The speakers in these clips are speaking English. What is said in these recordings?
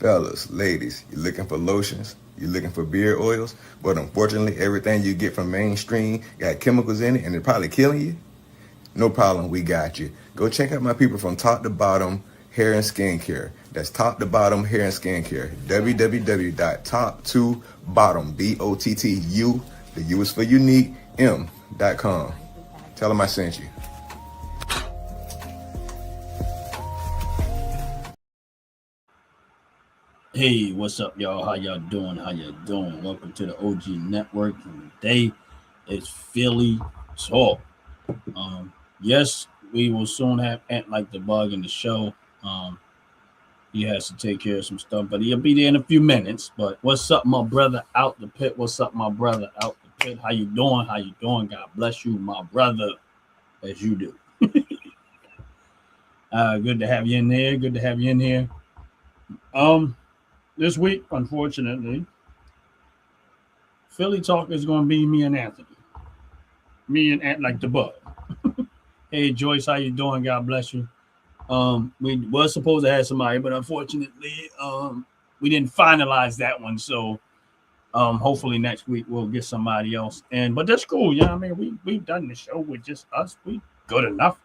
Fellas, ladies, you looking for lotions? You looking for beard oils? But unfortunately, everything you get from mainstream got chemicals in it and they're probably killing you? No problem, we got you. Go check out my people from Top to Bottom Hair and Skincare. That's Top to Bottom Hair and Skincare. www.top2bottom, BOTTU, the U is for unique, M.com. Tell them I sent you. Hey, what's up, y'all? How y'all doing? How y'all doing? Welcome to the OG Network. And today is Philly Talk. Yes, we will soon have Ant Like the Bug in the show. He has to take care of some stuff, but he'll be there in a few minutes. But what's up, my brother out the pit? What's up, my brother out the pit? How you doing? How you doing? God bless you, my brother, as you do. Good to have you in there. Good to have you in here. This week, unfortunately, Philly Talk is going to be me and Anthony. Me and Ant Like the Bug. Hey, Joyce, how you doing? God bless you. We was supposed to have somebody, but unfortunately, we didn't finalize that one. So, hopefully next week we'll get somebody else. But that's cool. Yeah, I mean, we've done the show with just us. We good enough.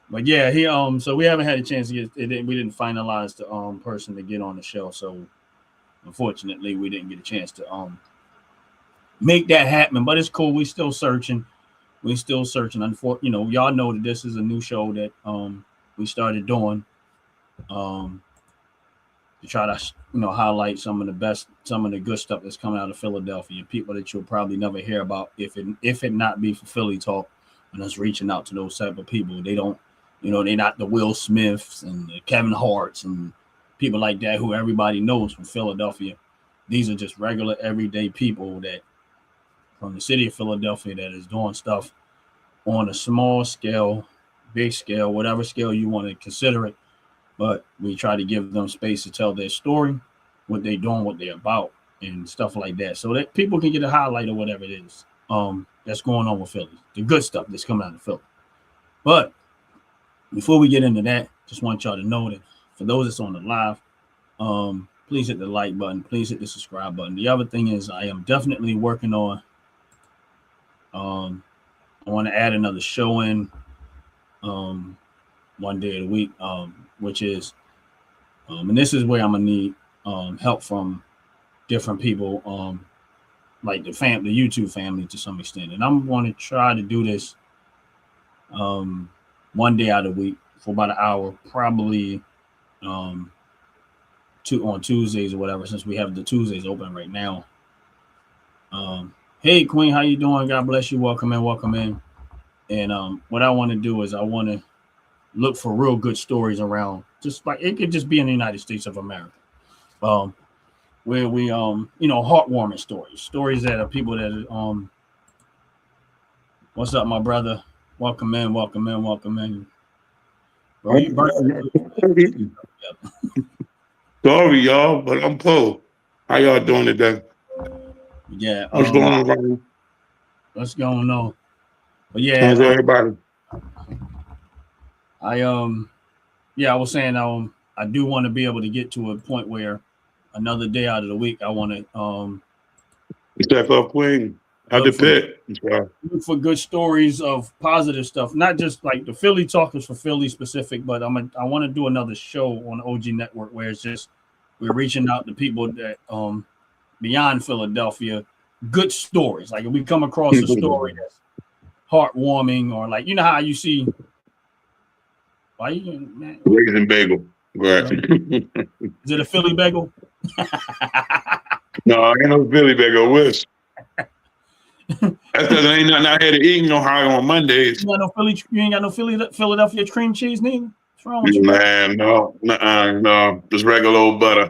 But yeah, so we haven't had a chance to get it. We didn't finalize the person to get on the show. So, unfortunately, we didn't get a chance to make that happen. But it's cool. We still searching. Y'all know that this is a new show that we started doing to try to highlight some of the good stuff that's coming out of Philadelphia. People that you'll probably never hear about if it not be for Philly Talk and us reaching out to those type of people. They don't, they're not the Will Smiths and the Kevin Harts and people like that who everybody knows from Philadelphia. These are just regular everyday people that from the city of Philadelphia that is doing stuff on a small scale, big scale, whatever scale you want to consider it. But we try to give them space to tell their story, what they're doing, what they're about, and stuff like that, so that people can get a highlight of whatever it is that's going on with Philly, the good stuff that's coming out of Philly. But before we get into that, just want y'all to know that for those that's on the live, please hit the like button, please hit the subscribe button. The other thing is I am definitely working on I want to add another show in one day of the week, which is, and this is where I'm gonna need help from different people, like the YouTube family to some extent. And I'm going to try to do this one day out of the week for about an hour, probably on Tuesdays or whatever, since we have the Tuesdays open right now. Hey, Queen, how you doing? God bless you. Welcome in. And what I want to do is I want to look for real good stories around, just like it could just be in the United States of America, where we heartwarming stories that are people that what's up, my brother? Welcome in. Bro, Sorry, y'all, but I'm cold. How y'all doing today? Yeah. What's going on, Ryan? What's going on? But yeah, how's everybody? I was saying I do want to be able to get to a point where another day out of the week I want to Step up, Queen. Out the pit. Look for good stories of positive stuff, not just like the Philly Talk is for Philly specific, but I want to do another show on OG Network where it's just we're reaching out to people that beyond Philadelphia, good stories. Like if we come across a story that's heartwarming, or like how you see. Why you Raisin bagel? Right. Is it a Philly bagel? No, ain't no Philly bagel. Wish. That's because I ain't nothing out here to eat no high on Mondays. You ain't got no Philadelphia cream cheese, neither. What's wrong with you? Man, no, just regular old butter.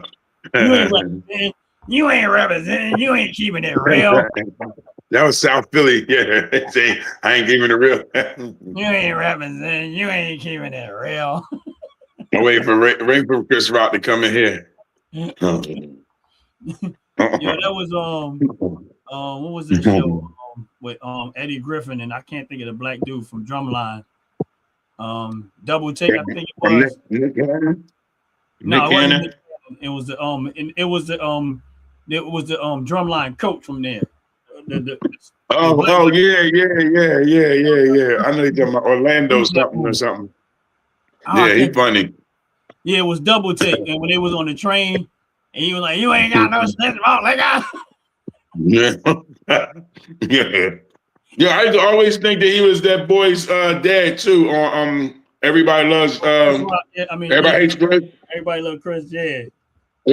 You ain't representing. You ain't keeping it real. That was South Philly. Yeah, I ain't keeping it real. You ain't representing. You ain't keeping it real. I'm waiting for Chris Rock to come in here. Yeah, that was what was that show with Eddie Griffin, and I can't think of the black dude from Drumline. Double Take, I think it was. No, Nick it wasn't Cannon. Nick Cannon. It was the drumline coach from there. The Oh, yeah. I know you're talking about Orlando Who's that something or movie? something. Oh, I Yeah, he can't. funny. Yeah, it was Double Take, and when they was on the train, and he was like, "You ain't got no sense, about like that." Yeah. Yeah. Yeah, I used to always think that he was that boy's dad too. On Everybody Loves Yeah, I mean, Everybody yeah, Hates Chris. everybody love Chris. Yeah, I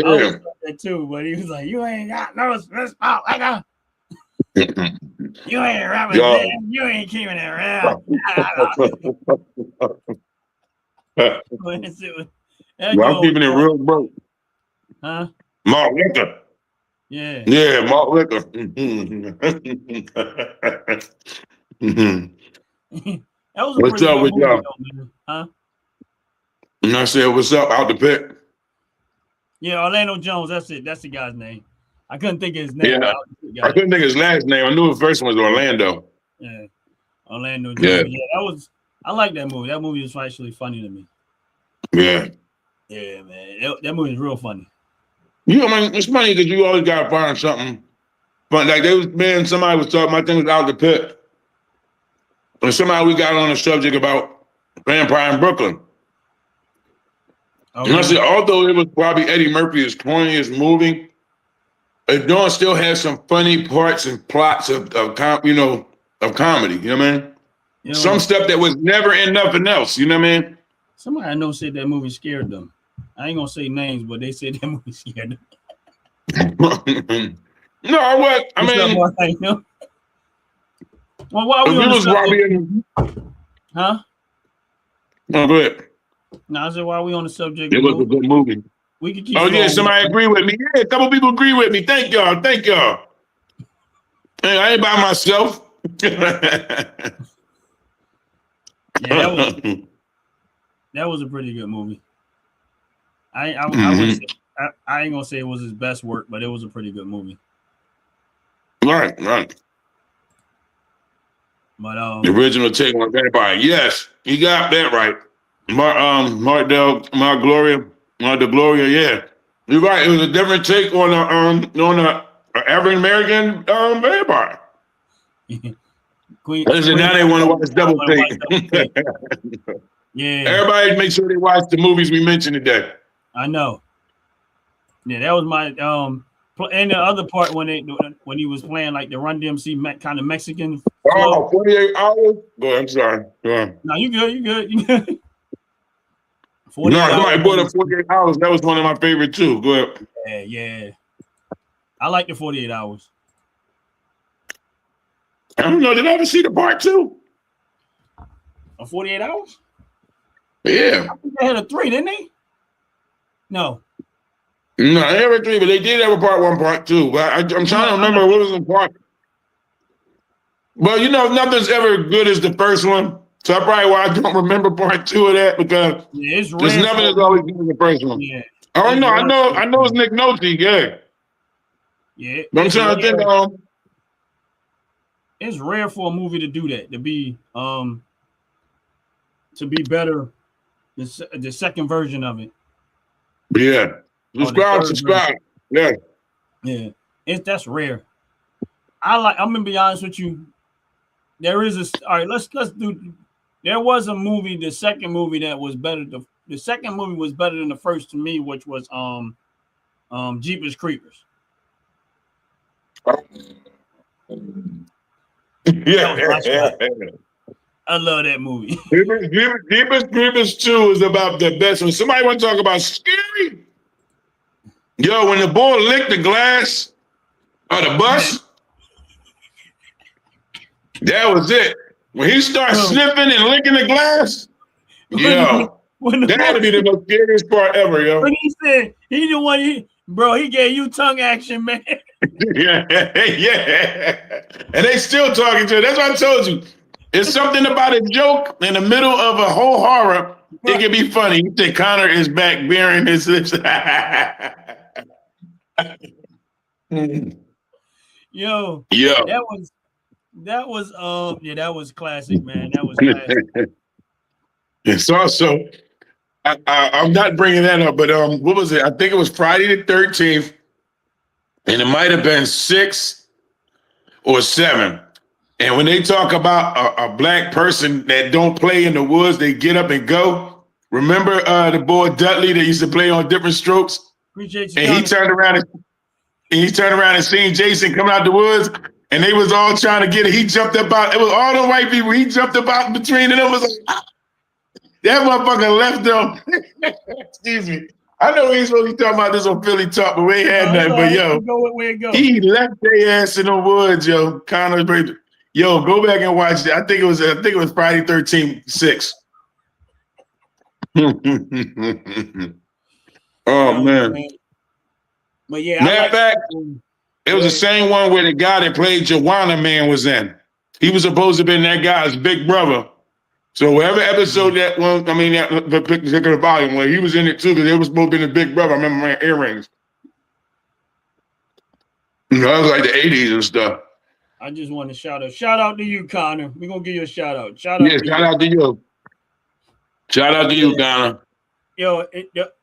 always Yeah. thought that too, but he was like, "You ain't got no sense, about like that. You ain't rapping, Yo. you ain't keeping it real." That Well, I'm dude, keeping it real broke. huh? Mark Liquor. Yeah. Yeah, Mark Liquor. That was a What's pretty up good with movie, y'all? though, man. Huh? And I said, what's up out the pit? Yeah, Orlando Jones. That's it. That's the guy's name. I couldn't think of his name. Yeah. But I couldn't think of his last name. I knew the first one was Orlando. Yeah, Orlando Yeah. Jones. Yeah, I like that movie. That movie was actually funny to me. Yeah. Yeah, man. That movie is real funny. I mean, it's funny because you always gotta find something. But like somebody was talking, my thing was out the pit. And somehow we got on a subject about Vampire in Brooklyn. Okay. And I said, although it was probably Eddie Murphy's corniest movie, it still has some funny parts and plots of comedy. You know what I mean? Some stuff that was never in nothing else. You know what I mean? Somebody I know said that movie scared them. I ain't gonna say names, but they said that movie scared them. No, what? I mean, well, while we on the subject, huh? No, go ahead. No, I said while we on the subject, It was a good movie. We can keep. Oh yeah, somebody agree with me. Yeah, a couple people agree with me. Thank y'all. Hey, I ain't by myself. Yeah, that was a pretty good movie. I ain't gonna say it was his best work, but it was a pretty good movie. Right. But the original take on Vampire. Yes, you got that right. Mark Gloria. Yeah, you're right. It was a different take on a African American vampire. Listen, now they want to watch Double Take. Yeah. Everybody make sure they watch the movies we mentioned today. I know. Yeah, that was my and the other part when he was playing like the Run DMC kind of Mexican. 48 hours? Go ahead, I'm sorry. Go ahead. No, you good. No, somebody brought up 48 hours. That was one of my favorite too. Go ahead. Yeah. I like the 48 hours. I don't know. Did I ever see the part 2? Of 48 hours? Yeah. I think they had a 3, didn't they? No, they have a 3, but they did have a part 1, part 2. But I'm trying to remember what was in part. Well, nothing's ever good as the first one. So that's probably why I don't remember part 2 of that, because it's there's nothing that's always good as the first one. Yeah. Oh no, I know it's Nick Nolte, yeah. Yeah. But I'm trying to think it's rare for a movie to do that, to be better the second version of it. Yeah. Subscribe. Yeah. Yeah. That's rare. I'm gonna be honest with you. There was a movie, the second movie that was better. The second movie was better than the first to me, which was Jeepers Creepers. Yeah. I love that movie. Jeepers Creepers 2 is about the best. When somebody want to talk about scary, yo, when the boy licked the glass of the bus, that was it. When he started sniffing and licking the glass, yo, that had to be the most scariest part ever, yo. When he said he the one, he gave you tongue action, man. Yeah. And they still talking to it. That's what I told you. It's something about a joke in the middle of a whole horror. It can be funny. You think Connor is back bearing his lips. Yo. That was classic, man. That was classic. It's also I'm not bringing that up, but what was it? I think it was Friday the 13th, and it might have been 6 or 7. And when they talk about a black person that don't play in the woods, they get up and go. Remember the boy Dudley that used to play on Different Strokes? Appreciate you. And he turned around and seen Jason coming out the woods, and they was all trying to get it. He jumped up out. It was all the white people. He jumped up out between, and it was like, that motherfucker left them. Excuse me. I know we ain't supposed to be talking about this on Philly Talk, but we ain't had nothing. But yo, he left their ass in the woods, yo. Connor, yo, go back and watch it. I think it was Friday 13th, 6. Oh man. But yeah, matter of fact, it was the same one where the guy that played Joanna Man was in. He was supposed to have been that guy's big brother. So whatever episode that one, that particular volume where he was in it too, because they was supposed to be the big brother. I remember wearing earrings. That was like the 80s and stuff. I just want to shout out to you, Connor. We're gonna give you a shout out. Shout out to you. Shout out to you, Connor. Yo,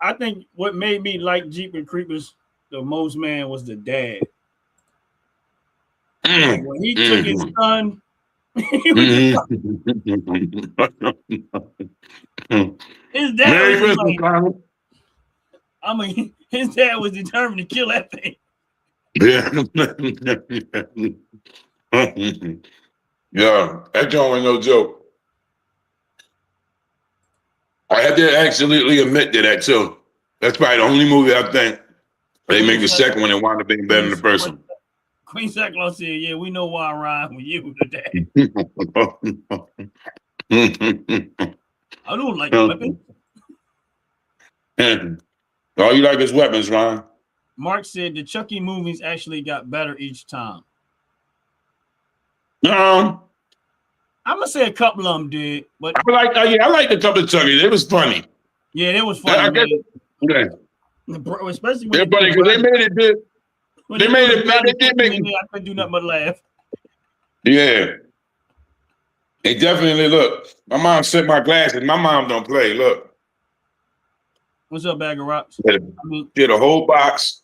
I think what made me like Jeepers Creepers the most, man, was the dad. When he took his son, his dad was like, his dad was determined to kill that thing. Yeah. Yeah, that joint was no joke. I have to absolutely admit to that too. That's probably the only movie I think they make the second one and wind up being better than the first one. Queen Cyclone said, "Yeah, we know why I ride with you today." I don't like weapons. All you like is weapons, Ron. Mark said the Chucky movies actually got better each time. I'm gonna say a couple of them did, but I like the couple of Chucky. It was funny. Yeah, it was funny. Yeah. Especially when they're funny because they made it good. They made it. They did make it. I couldn't do nothing but laugh. Yeah. They definitely look. My mom sent my glasses. My mom don't play. Look. What's up, bag of rocks? Did a whole box.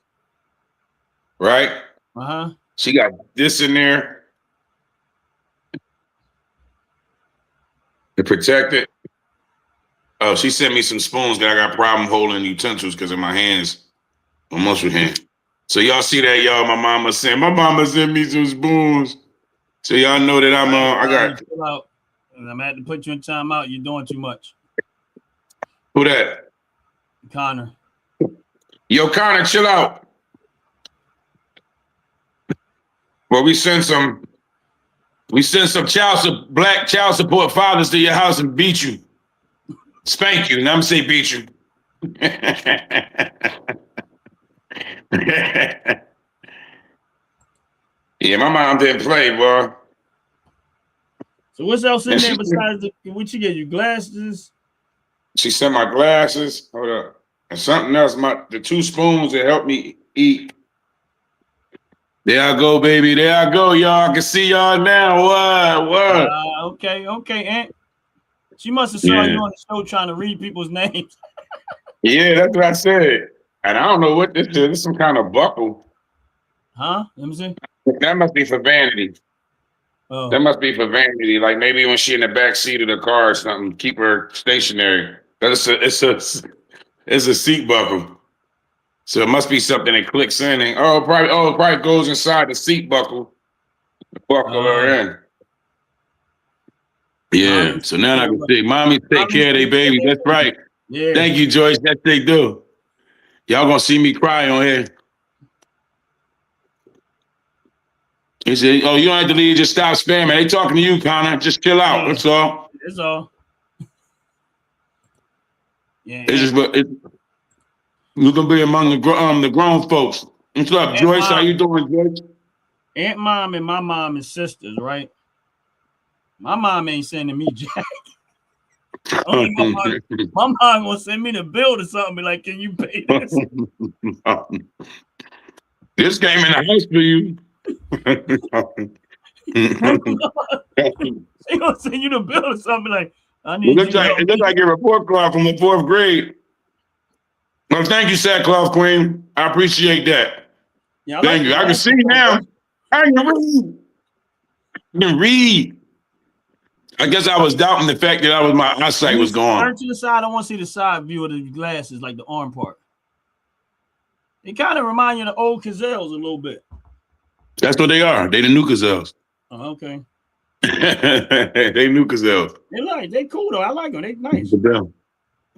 Right? Uh-huh. She got this in there to protect it. Oh, she sent me some spoons that I got problem holding utensils because of my hands. My muscle hand. So y'all see that, y'all? My mama sent me some spoons. So y'all know that I got. Chill out. I'm gonna have to put you in timeout. You're doing too much. Who that? Connor. Yo, Connor, chill out. Well, we sent some black child support fathers to your house and beat you. Spank you. And I'm gonna say beat you. Yeah, my mom didn't play, boy. So what's else in there besides what you get? You glasses? She sent my glasses. Hold up. And something else, the 2 spoons that helped me eat. There I go, baby. There I go, y'all. I can see y'all now. What? Okay, Aunt. She must have saw you on the show trying to read people's names. Yeah, that's what I said. And I don't know what this is. This is some kind of buckle. Huh? Let me see. That must be for vanity. Oh. That must be for vanity. Like maybe when she in the back seat of the car or something, keep her stationary. It's a seat buckle. So it must be something that clicks in and it probably goes inside the seat buckle. The buckle her in. Yeah. So now I can see. Mommy take care of their babies. That's right. Yeah. Thank you, Joyce. That's they do. Y'all gonna see me cry on here. He said, "Oh, you don't have to leave. Just stop spamming. They talking to you, Connor. Just chill out. That's all. That's all." Yeah. It's just, you're gonna be among the grown folks. What's up, Aunt Joyce? Mom, how you doing, Joyce? Aunt Mom and my mom and sisters, right? My mom ain't sending me jack. Only my mom gonna send me the bill or something. Be like, "Can you pay this?" This came in the house for you. She gonna send you the bill or something. Like, I need you to help It looks me. like your report card from the 4th grade. Well, thank you, Sackcloth Queen. I appreciate that. Yeah, Thank you. I can see now. I can read. I can read. I guess I was doubting the fact that my eyesight was gone. Turn to the side. I want to see the side view of the glasses, like the arm part. They kind of remind you of the old Cazelles a little bit. That's what they are. They the new Cazelles. Oh, okay. They new Cazelles. They cool though. I like them. They nice.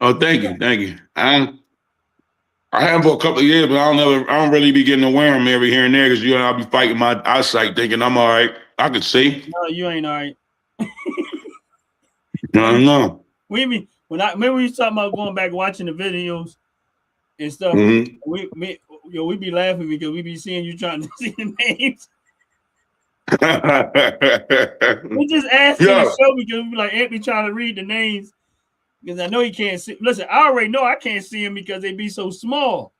Oh, thank you. Thank you. I have for a couple of years, but I don't really be getting to wear them every here and there because I'll be fighting my eyesight thinking I'm all right. I could see. No, you ain't all right. No. When I remember we was talking about going back watching the videos and stuff. Mm-hmm. We be laughing because we be seeing you trying to see the names. We just asking the show because we be like Anthony trying to read the names because I know he can't see. Listen, I already know I can't see them because they be so small.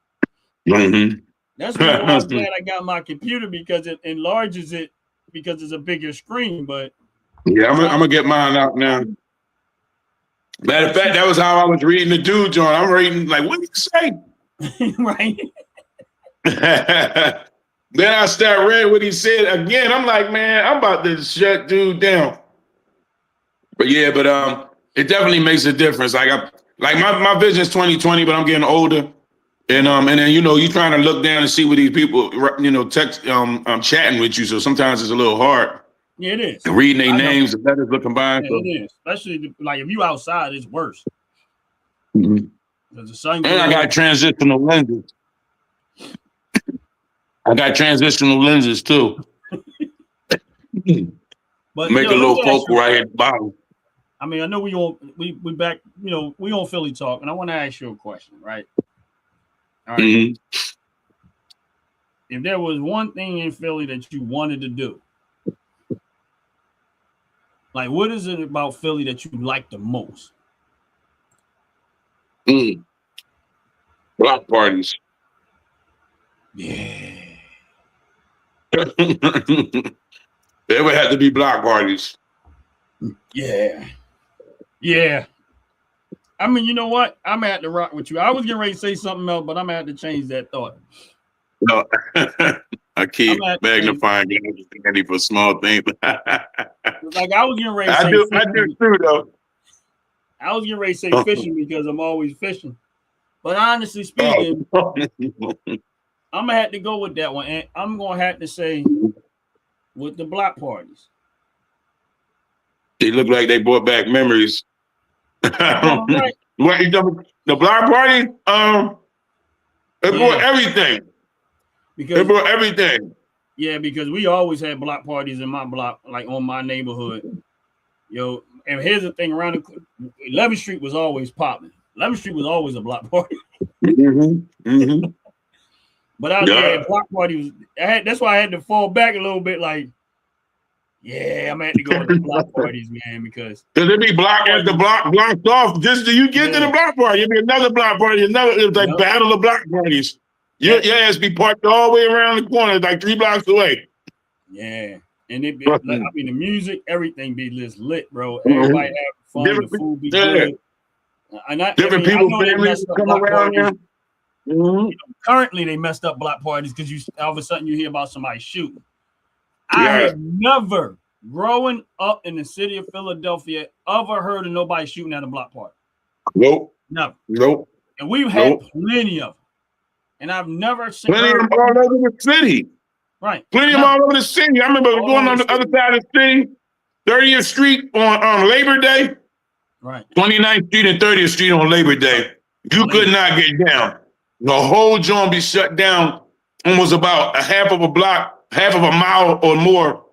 Mm-hmm. That's why I'm glad I got my computer because it enlarges it because it's a bigger screen. But yeah, I'm gonna get mine out now. Matter of fact, that was how I was reading the dude, John. I'm reading like, what did he say? Right. Then I start reading what he said again. I'm like, man, I'm about to shut dude down. But yeah, it definitely makes a difference. Like my vision is 20/20, but I'm getting older. And then you trying to look down and see what these people text chatting with you. So sometimes it's a little hard. Yeah, it is. And reading their names, the letters look combined. Yeah, it is. Especially like if you outside, it's worse. Mm-hmm. The sun and I got transitional lenses. I got transitional lenses too. But make a little focal right at the bottom. I mean, I know we back, we on Philly talk, and I want to ask you a question, right? All right. Mm-hmm. If there was one thing in Philly that you wanted to do, like what is it about Philly that you like the most? Block parties. Yeah. There would have to be block parties. Yeah. Yeah. I mean, you know what? I'm at the rock with you. I was getting ready to say something else, but I'm gonna have to change that thought. No, I keep magnifying Andy for small things. Like I was getting ready to say I do too, though. I was getting ready to say fishing because I'm always fishing. But honestly speaking, I'm gonna have to go with that one. And I'm gonna have to say with the block parties. They look like they brought back memories. Right. The block party, it brought everything. It brought everything. Yeah, because we always had block parties in my block, like on my neighborhood. And here's the thing: 11th Street was always popping. 11th Street was always a block party. But out there, block party was. That's why I had to fall back a little bit. Like, yeah, I'm gonna have to go to the block parties, man, because it be block after block blocked off. Just till you get to the block party, it'd be another block party, it was like battle of block parties. Your ass be parked all the way around the corner, like 3 blocks away. Yeah, and it be, I mean, the music, everything be just lit, bro. Everybody have fun, the food be good. Different people, families come around here. Currently, they messed up block parties because all of a sudden you hear about somebody shooting. I have never, growing up in the city of Philadelphia, ever heard of nobody shooting at a block party. Nope. Never. Nope. And we've had plenty of them. And I've never seen plenty of them all over the city. Right. Plenty of them all over the city. I remember going on the other side of the city, 30th Street on Labor Day. Right. 29th Street and 30th Street on Labor Day. You could not get down. The whole joint be shut down almost about a half of a mile or more.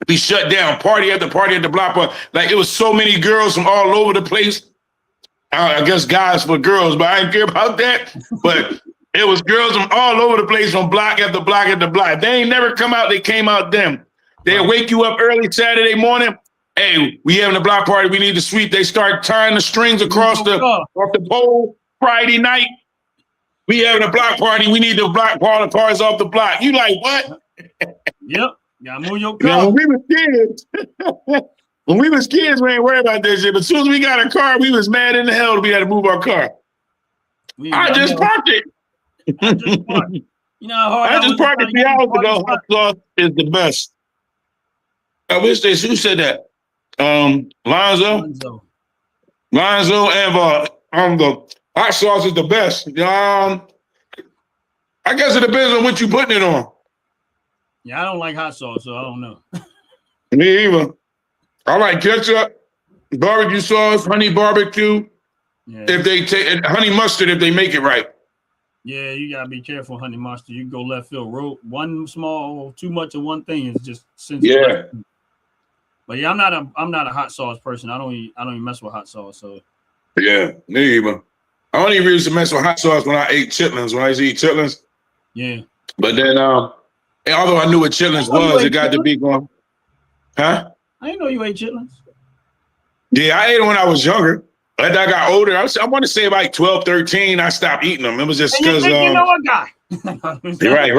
Be shut down. Party at the block party. Like it was so many girls from all over the place. I guess guys for girls, but I didn't care about that. But it was girls from all over the place from block after block after block. They ain't never come out. They came out then. They'll wake you up early Saturday morning. Hey, we having a block party. We need to sweep. They start tying the strings off the pole Friday night. We having a block party. We need to block all the cars off the block. You like what? Yep. Gotta move your car. Now, when we were kids, When we was kids, we ain't worried about that shit. But as soon as we got a car, we was mad in the hell that we had to move our car. I just parked it. I just parked. You know how hard I just parked it 3 hours ago. Hot sauce is the best. I wish they who said that. Lonzo and the hot sauce is the best. I guess it depends on what you putting it on. Yeah, I don't like hot sauce, so I don't know. Me either. I like ketchup, barbecue sauce, honey barbecue. Yeah. If they take honey mustard, if they make it right. Yeah, you gotta be careful, honey mustard. You can go left field. One small, too much of one thing is just sensitive. Yeah. But yeah, I'm not a hot sauce person. I don't even mess with hot sauce. So yeah, me either. I only used to mess with hot sauce when I ate chitlins. When I used to eat chitlins. Yeah. But then, although I knew what chitlins was, it got to be going. Huh? I didn't know you ate chitlins. Yeah, I ate them when I was younger. As I got older, I want to say about 12, 13, I stopped eating them. It was just because you know a guy. right.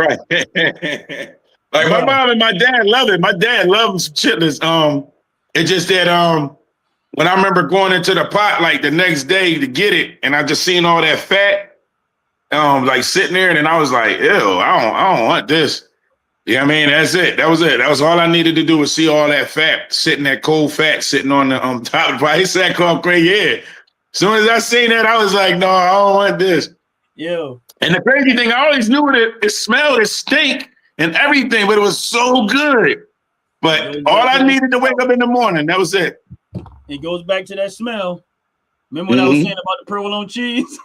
Like my mom and my dad love it. My dad loves chitlins. It's just that when I remember going into the pot like the next day to get it, and I just seen all that fat, like sitting there, and then I was like, ew, I don't want this. Yeah, I mean, that's it. That was it. That was all I needed to do was see all that fat, that cold fat sitting on the top of the pot. He said, "Come great, yeah." As soon as I seen that, I was like, no, I don't want this. Yeah. And the crazy thing, I always knew it smelled, it stink and everything, but it was so good. But all I needed to wake up in the morning, that was it. It goes back to that smell. Remember what I was saying about the provolone cheese?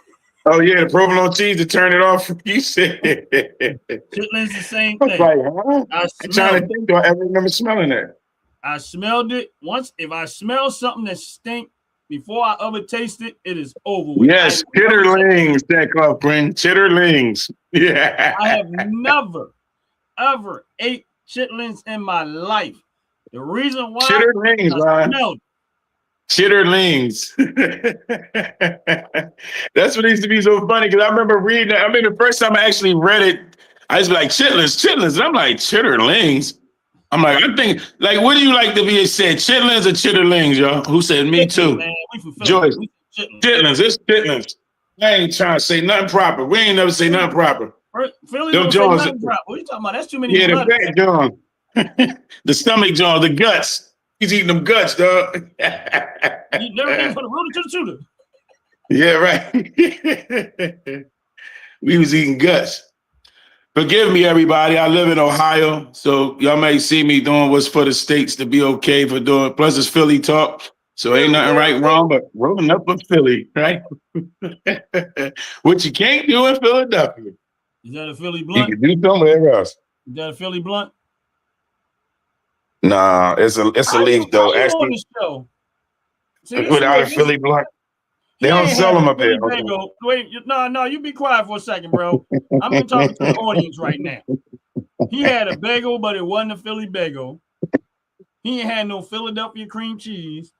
Oh yeah, the provolone cheese to turn it off. You said Chitlins the same thing. Like, huh? I'm trying to think. Do I ever remember smelling that? I smelled it once. If I smell something that stink before I ever taste it, it is over with. Yes, chitterlings, that club friend. Chitterlings. Yeah. I have never, ever ate chitlins in my life. The reason why chitterlings, I smelled chitterlings. That's what used to be so funny because I remember reading it. I mean, the first time I actually read it, I used to be like, chitlins. And I'm like, chitterlings. I'm like, I think, like, what do you like to be said? Chitlins or chitterlings, y'all? Who said me too? Man, Joyce. Chitlins. It's chitlins. I ain't trying to say nothing proper. We ain't never say nothing proper. Philly don't say nothing proper. What are you talking about? That's too many. Yeah, the fat John. The stomach John, the guts. He's eating them guts, dog. You never been from the rooter to the shooter. Yeah, right. We was eating guts. Forgive me, everybody. I live in Ohio, so y'all may see me doing what's for the states to be okay for doing. Plus, it's Philly talk, so ain't nothing right, wrong, but rolling up with Philly, right? What you can't do in Philadelphia. Is that a Philly blunt? You can do somewhere else. Is that a Philly blunt? Nah, it's a leaf though. Actually, without a Philly blunt, they don't sell them up there. Wait, no, you be quiet for a second, bro. I'm gonna talk to the audience right now. He had a bagel, but it wasn't a Philly bagel. He ain't had no Philadelphia cream cheese.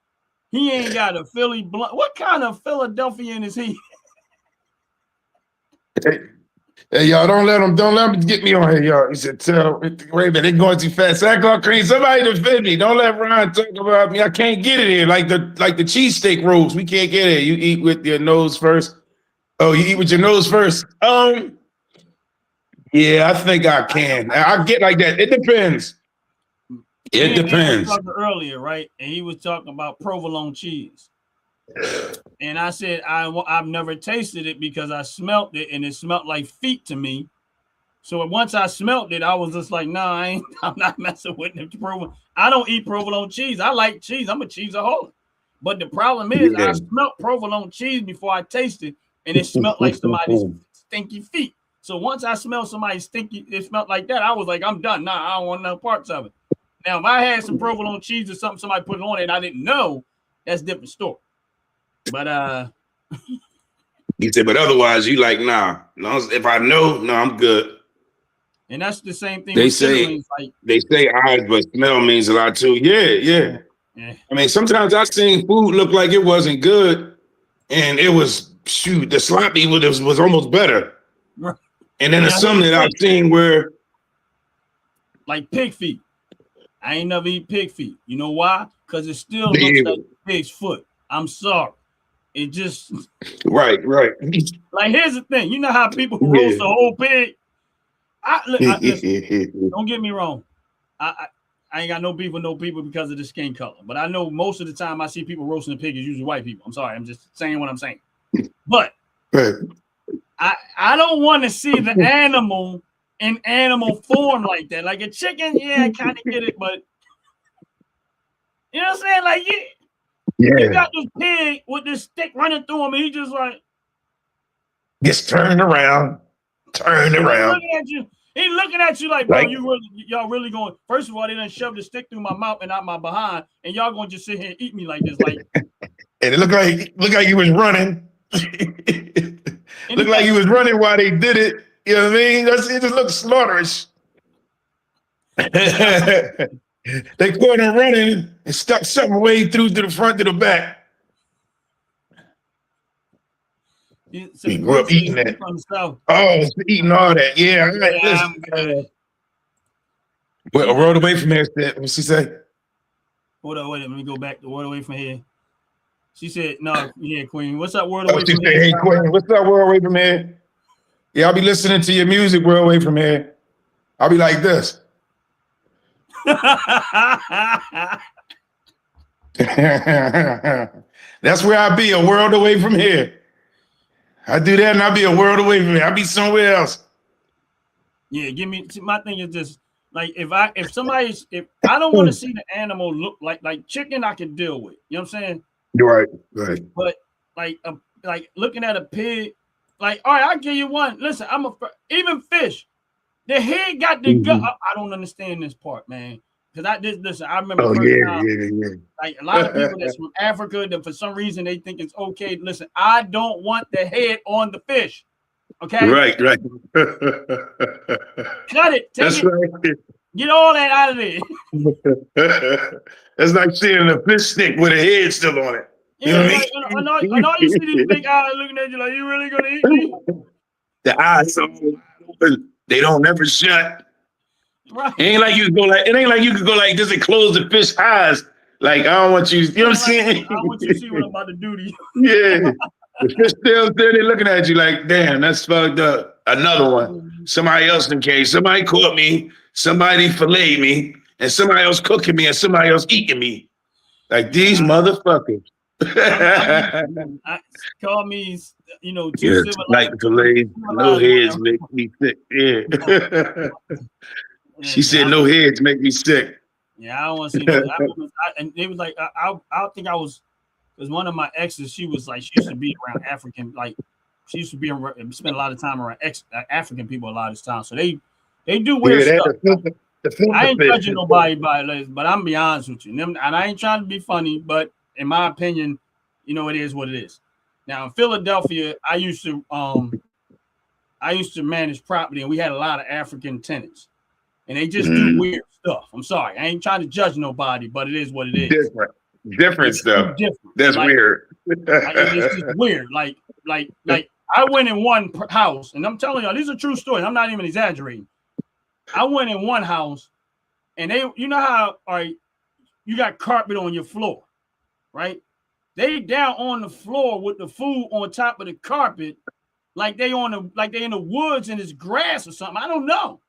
He ain't got a Philly blunt. What kind of Philadelphian is he? Hey, y'all, don't let them get me on here, y'all. He said, wait a minute, they're going too fast. Sackcloth cream, somebody defend me. Don't let Ron talk about me. I can't get it here. Like the cheesesteak rolls, we can't get it. You eat with your nose first. Oh, you eat with your nose first? Yeah, I think I can. I get like that. It depends. It depends. Talking earlier, right? And he was talking about provolone cheese. And I said, I've never tasted it because I smelt it and it smelled like feet to me. So once I smelt it, I was just like, nah, I'm not messing with the provolone. I don't eat provolone cheese. I like cheese. I'm a cheeseaholic. But the problem is I smelt provolone cheese before I tasted and it smelled like somebody's stinky feet. So once I smelled somebody's stinky, it smelled like that. I was like, I'm done. Nah, I don't want no parts of it. Now, if I had some provolone cheese or something, somebody put it on it and I didn't know, that's a different story. But he said, but otherwise, you like, nah. No, if I know, no, I'm good. And that's the same thing. They say eyes, but smell means a lot too. Yeah. I mean, sometimes I seen food look like it wasn't good, and it was the sloppy was almost better. Right. And then there's some that I've seen where, like pig feet. I ain't never eat pig feet. You know why? because it still looks like a pig's foot. I'm sorry. It just right. like here's the thing. You know how people roast a whole pig? Listen, don't get me wrong. I ain't got no beef with no people because of the skin color. But I know most of the time I see people roasting a pig is usually white people. I'm sorry. I'm just saying what I'm saying. But I don't want to see the animal in animal form like that. Like a chicken, yeah, I kind of get it, but you know what I'm saying? Like you got this pig with this stick running through him, and he just like gets turned around. He's looking at you like, bro, y'all really going? First of all, they done shoved the stick through my mouth and out my behind, and y'all gonna just sit here and eat me like this, like. And it looked like he was running. Looked like he was running while they did it. You know what I mean? It just looked slaughterous. They caught him running and stuck something way through to the front to the back. He grew up eating that. Oh, eating all that. Yeah. Well, a world away from here. What she say? Hold on, wait. Let me go back. The world away from here. She said, "No, yeah, Queen. What's up, world away from here?" Hey, Queen. What's up, world away from here? Yeah, I'll be listening to your music, world away from here. I'll be like this. That's where I'll be, a world away from here. I do that and I'll be a world away from here. I'll be somewhere else. Yeah, my thing is just like if I don't want to see the animal look like chicken, I can deal with. You know what I'm saying? Right. But like looking at a pig, like, all right, I'll give you one. Listen, even fish. The head got the gut. I don't understand this part, man. Because I remember like a lot of people that's from Africa that for some reason they think it's okay. Listen, I don't want the head on the fish. Okay. Right. Cut it. That's right. Get all that out of there. That's like seeing a fish stick with a head still on it. Yeah, I know you see these big eyes looking at you like, you really gonna eat me? The eyes are open. They don't never shut. Right. It ain't like you could go like this and close the fish eyes. Like, I don't want you, you know what I'm saying? I want you to see what I'm about to do to you. Yeah. The fish still there, they looking at you like, damn, that's fucked up. Another one. Somebody else in case. Somebody caught me, somebody filleted me, and somebody else cooking me, and somebody else eating me. Like these motherfuckers. Call me, too like fillets, no heads make me sick. Yeah. She said no heads make me sick. Yeah, I don't want to see that. And they was like, I think I was, because one of my exes, she used to be around African, like she used to spend a lot of time around African people a lot of time. So they do weird stuff. I ain't judging nobody but I'm be honest with you. And I ain't trying to be funny, but in my opinion, it is what it is. Now in Philadelphia, I used to manage property, and we had a lot of African tenants, and they just do weird stuff. I'm sorry, I ain't trying to judge nobody, but it is what it is. Different stuff. That's weird. It's just weird. Like I went in one house, and I'm telling y'all, these are true stories. I'm not even exaggerating. I went in one house, and you know how, all right, you got carpet on your floor, right? They down on the floor with the food on top of the carpet, like they in the woods and it's grass or something. I don't know.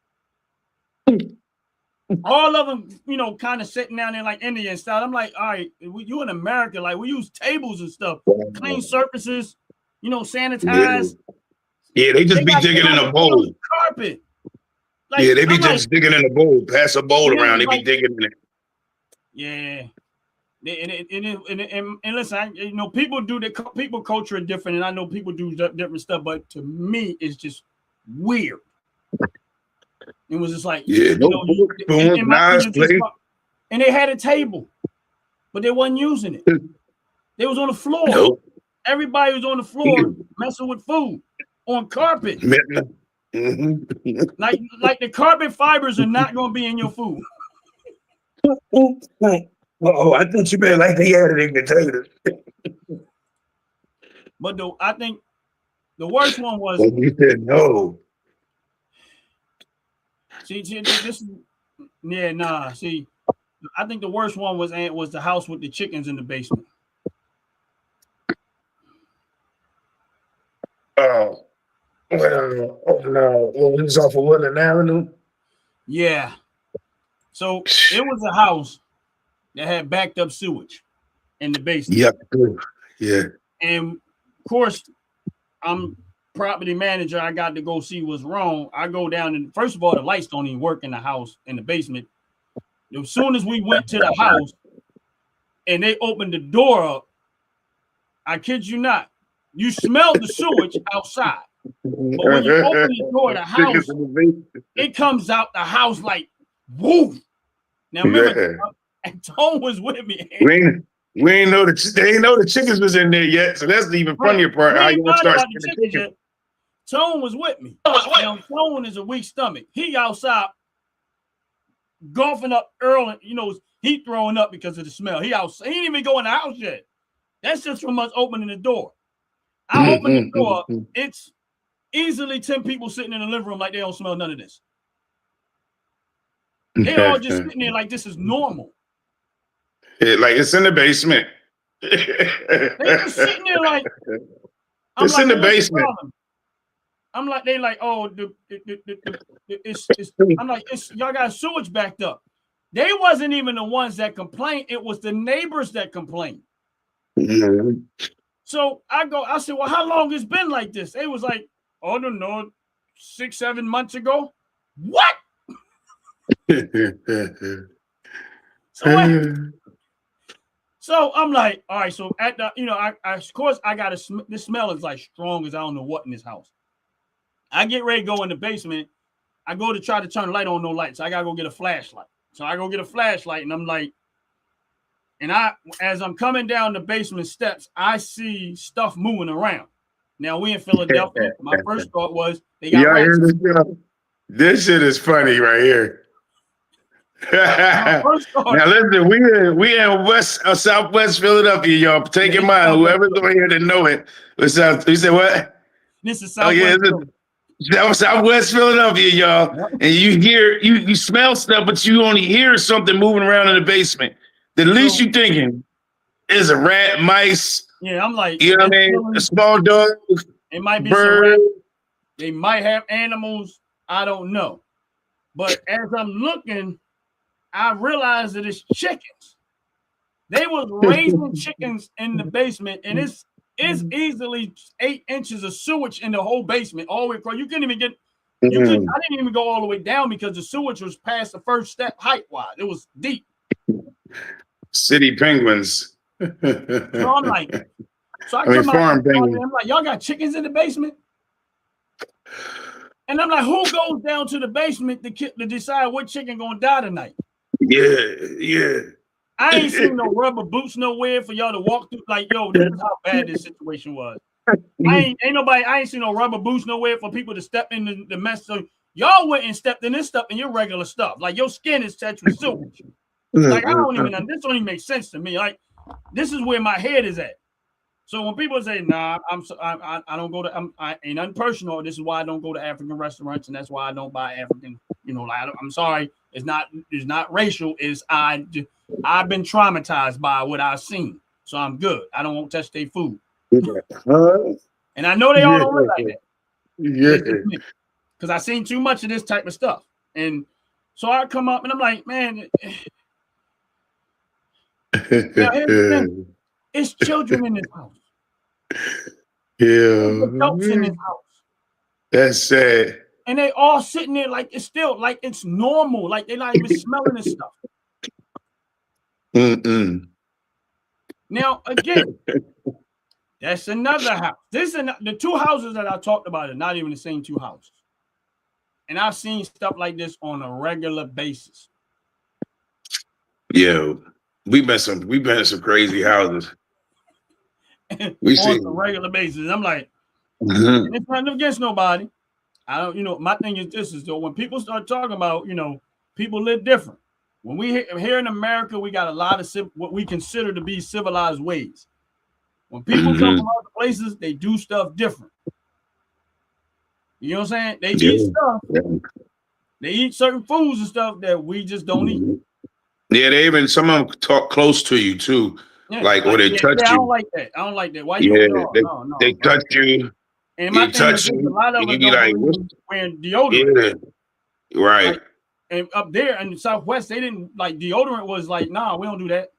All of them, kind of sitting down there like Indian style. I'm like, all right, you in America, like we use tables and stuff, clean surfaces, sanitize. Yeah, they just be digging in a bowl. Carpet. Like, yeah, they be just digging in a bowl. Pass a bowl around. They be digging in it. Yeah. And listen, people do people culture different, and I know people do different stuff, but to me, it's just weird. It was just like, and they had a table, but they wasn't using it. They was on the floor. Nope. Everybody was on the floor messing with food on carpet. Like the carpet fibers are not going to be in your food. Oh, I thought you meant like they had it in containers. But I think the worst one was. Well, you said no. See, this. Yeah, nah. See, I think the worst one was the house with the chickens in the basement. Oh, well, oh no. Well, he was off of Woodland Avenue. Yeah. So it was a house that had backed up sewage in the basement. Yep. Yeah. And of course, I'm property manager. I got to go see what's wrong. I go down and first of all, the lights don't even work in the house in the basement. As soon as we went to the house and they opened the door up, I kid you not, you smelled the sewage outside. But when you open the door of the house, it comes out the house like woof. Now remember, and Tone was with me. We ain't know they ain't know the chickens was in there yet, so that's the even funnier part. How you gonna start the chickens yet. Tone was with me. Now Tone is a weak stomach. He outside golfing up early, he throwing up because of the smell. He didn't even go in the house yet. That's just from us opening the door. I open the door. It's easily 10 people sitting in the living room like they don't smell none of this. They all just sitting there like this is normal. Like it's in the basement. They just sitting there like it's in the basement. I'm like, they like, oh, I'm like, y'all got sewage backed up. They wasn't even the ones that complained. It was the neighbors that complained. Mm-hmm. So I said, well, how long it's been like this? They was like, oh, I don't know, 6-7 months ago. What? So I'm like, all right. So at the, I of course I got this smell is like strong as I don't know what in this house. I get ready to go in the basement. I go to try to turn the light on, no lights. So I gotta go get a flashlight. So I go get a flashlight, and I'm like, as I'm coming down the basement steps, I see stuff moving around. Now we in Philadelphia. My first thought was they got rats. This shit is funny right here. Now listen, we in Southwest Philadelphia, y'all. Take in mind, whoever's over here to know it. You said what? This is Southwest. Southwest Philadelphia, y'all. And you hear, you smell stuff, but you only hear something moving around in the basement. The least you thinking is a rat, mice. Yeah, I'm like, you know what I mean? A small dog. It might be bird. some rats. They might have animals. I don't know. But as I'm looking, I realized that it's chickens. They was raising chickens in the basement, and it's easily 8 inches of sewage in the whole basement, all the way across. You couldn't even get. I didn't even go all the way down because the sewage was past the first step height wise. It was deep. City penguins. So I'm like, I'm like, y'all got chickens in the basement? And I'm like, who goes down to the basement to decide what chicken gonna die tonight? Yeah. I ain't seen no rubber boots nowhere for y'all to walk through. Like, yo, this is how bad this situation was. I ain't seen no rubber boots nowhere for people to step in the mess. So y'all went and stepped in this stuff in your regular stuff. Like your skin is touched with sewage. Like this don't even make sense to me. Like this is where my head is at. So when people say, nah, I don't go to, I ain't nothing personal. This is why I don't go to African restaurants, and that's why I don't buy African. I'm sorry. It's not racial. I've been traumatized by what I've seen, so I'm good. I don't want to touch their food. And I know they all don't look like that. Yeah. Because I seen too much of this type of stuff, and so I come up and I'm like, man, it's children in this house. Yeah, adults in this house. That's sad. And they all sitting there like it's still like it's normal, like they're not even smelling this stuff. Now again, that's another house. The two houses that I talked about are not even the same two houses. And I've seen stuff like this on a regular basis. Yeah, we've been in some crazy houses. On a regular basis. I'm like, it's nothing against nobody. I don't, my thing is this is though, when people start talking about, people live different. When we here in America, we got a lot of what we consider to be civilized ways. When people come from other places, they do stuff different. You know what I'm saying? They eat stuff. They eat certain foods and stuff that we just don't eat. Yeah, they even some of them talk close to you too, Yeah, like or they touch I don't you. like that. I don't like that. Why you? Yeah, they No. touch you. And my You thing is, touch this, a you, lot of and you us be don't like, believe "What's in wearing deodorant. yeah, right?" Like, and up there in the Southwest, they didn't like deodorant was like, nah, we don't do that.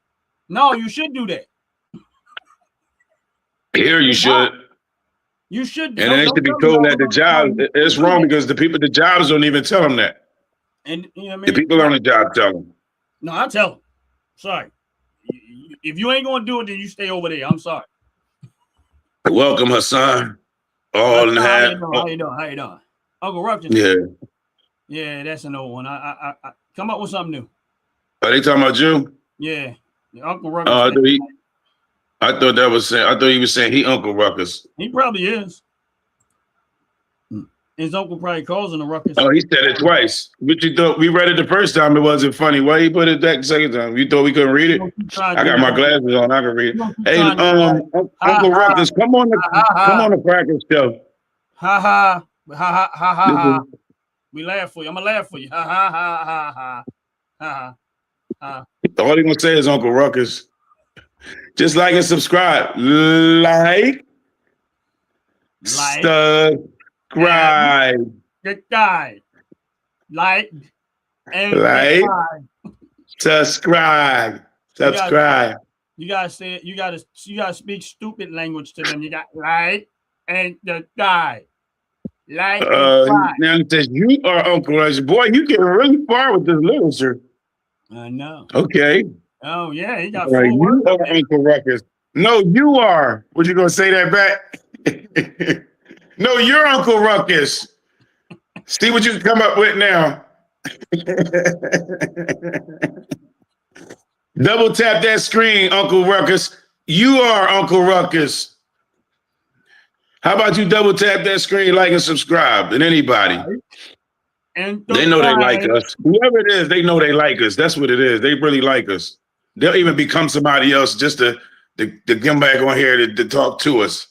No, you should do that. Here you Why? should. You should. And they should Don't be tell me told no, that the no. job You it's should do wrong that. because the people at the jobs don't even tell them that. And you know what I The mean? people on the job tell them. No, I tell them. Sorry. If you ain't gonna do it, then you stay over there. I'm sorry. Welcome, Hassan. How All in you half. doing? How you doing? How you doing? Uncle Ruckus. Yeah. Yeah, that's an old one. I come up with something new. Are they talking about you? Yeah. Uncle Ruckus. Oh, I thought that was saying. I thought he was saying he Uncle Ruckus. He probably is. His uncle probably calls him a ruckus. Oh, he said it twice. But you thought we read it the first time? It wasn't funny. Why he put it that second time? You thought we couldn't read it? I got my glasses on. I can read it. Hey, Uncle Ruckus, come on the practice show. Ha ha ha ha ha ha. We laugh for you. I'm gonna laugh for you. Ha ha ha ha ha ha. All he gonna say is Uncle Ruckus. Just like and subscribe. Like. Subscribe. Good guy. Like. And subscribe. Subscribe. You gotta say it. You gotta speak stupid language to them. You got like and the guy. Like now it says you are Uncle Ruckus. Boy, you getting really far with this literature. I know. Okay. Oh yeah, he got right, 4 words. You are Uncle Ruckus. No, you are. What you gonna say that back? No, you're Uncle Ruckus. See what you can come up with now. Double tap that screen, Uncle Ruckus. You are Uncle Ruckus. How about you double tap that screen, like and subscribe? And anybody. And they know they like us. Whoever it is, they know they like us. That's what it is. They really like us. They'll even become somebody else just to come back on here to talk to us.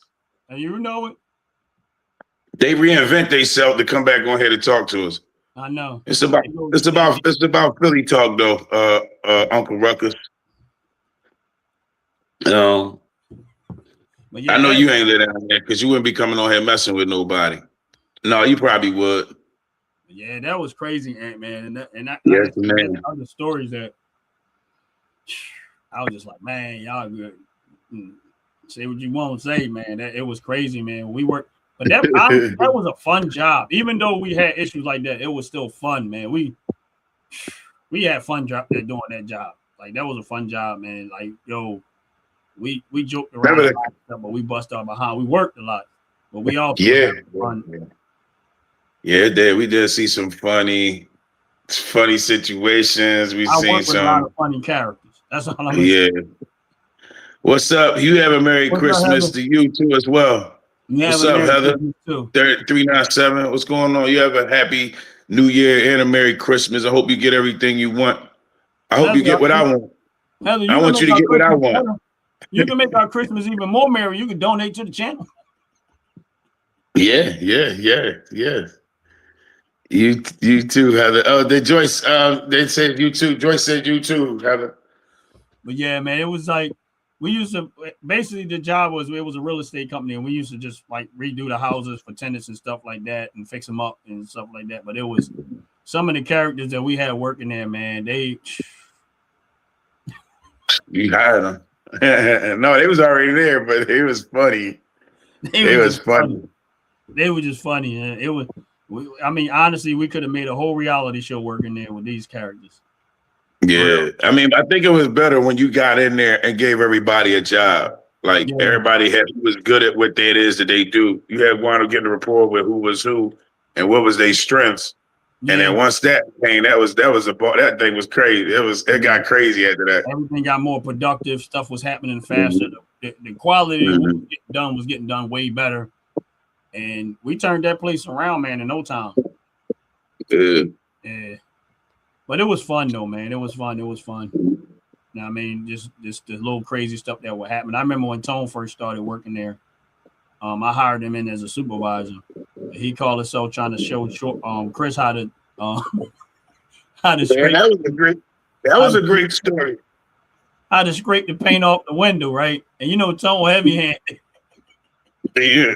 And you know it. They reinvent themselves to come back on here to talk to us. I know. It's about Philly talk though, Uncle Ruckus. Yeah, I know you ain't lit out there because you wouldn't be coming on here messing with nobody. No, you probably would. Yeah, that was crazy, man. And yes, man. Other stories that I was just like, man, y'all good. Say what you want to say, man. It was crazy, man. We worked, but that was a fun job. Even though we had issues like that, it was still fun, man. We had fun doing that job. Like that was a fun job, man. Like we joked around a lot, but we bust our behind. We worked a lot, but we all had fun. Yeah, we did see some funny situations. We seen some a lot of funny characters. That's all I'm saying. Yeah. What's up? You have a Merry Christmas to you too as well. What's up, Heather? 397. What's going on? You have a happy New Year and a Merry Christmas. I hope you get everything you want. I hope you get what I want. Heather, I want you to get what I want. You can make our Christmas even more merry. You can donate to the channel. Yeah. You too, Heather. Oh, Joyce. They said you too. Joyce said you too, Heather. But yeah, man, it was like we used to basically the job was it was a real estate company, and we used to just like redo the houses for tenants and stuff like that, and fix them up and stuff like that. But it was some of the characters that we had working there, man. You hired them. No, they was already there, but it was funny. It was funny. They were just funny. It was. I mean, honestly, we could have made a whole reality show working there with these characters. Yeah, I mean, I think it was better when you got in there and gave everybody a job. Like everybody was good at what it is that they do. You had one to get a rapport with who was who and what was their strengths. Yeah. And then once that came, that thing was crazy. It got crazy after that. Everything got more productive. Stuff was happening faster. Mm-hmm. The quality of what was getting done way better. And we turned that place around, man, in no time. Good. Yeah. But it was fun, though, man. It was fun. You know what I mean? Just the little crazy stuff that would happen. I remember when Tone first started working there. I hired him in as a supervisor. He called himself trying to show Chris how to that was a great. That was a great story. I just scraped the paint off the window, right? And you know, Tone heavy-handed. Yeah.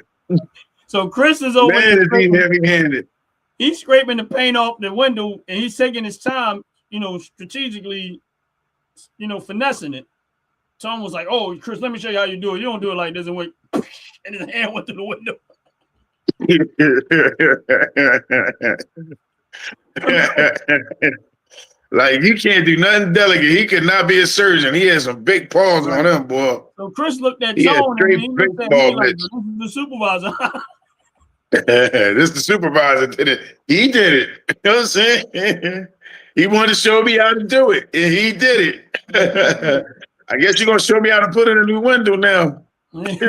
So Chris is over Man, is he heavy-handed. He's scraping the paint off the window, and he's taking his time, you know, strategically, you know, finessing it. Tom was like, "Oh, Chris, let me show you how you do it. You don't do it like this," and went, and his hand went through the window. Like, you can't do nothing delicate. He could not be a surgeon. He has some big paws on him, boy. So Chris looked at Tone and he looked at me like, "This is the supervisor." This the supervisor did it. He did it. You know what I'm saying? He wanted to show me how to do it, and he did it. I guess you're gonna show me how to put in a new window now. Right.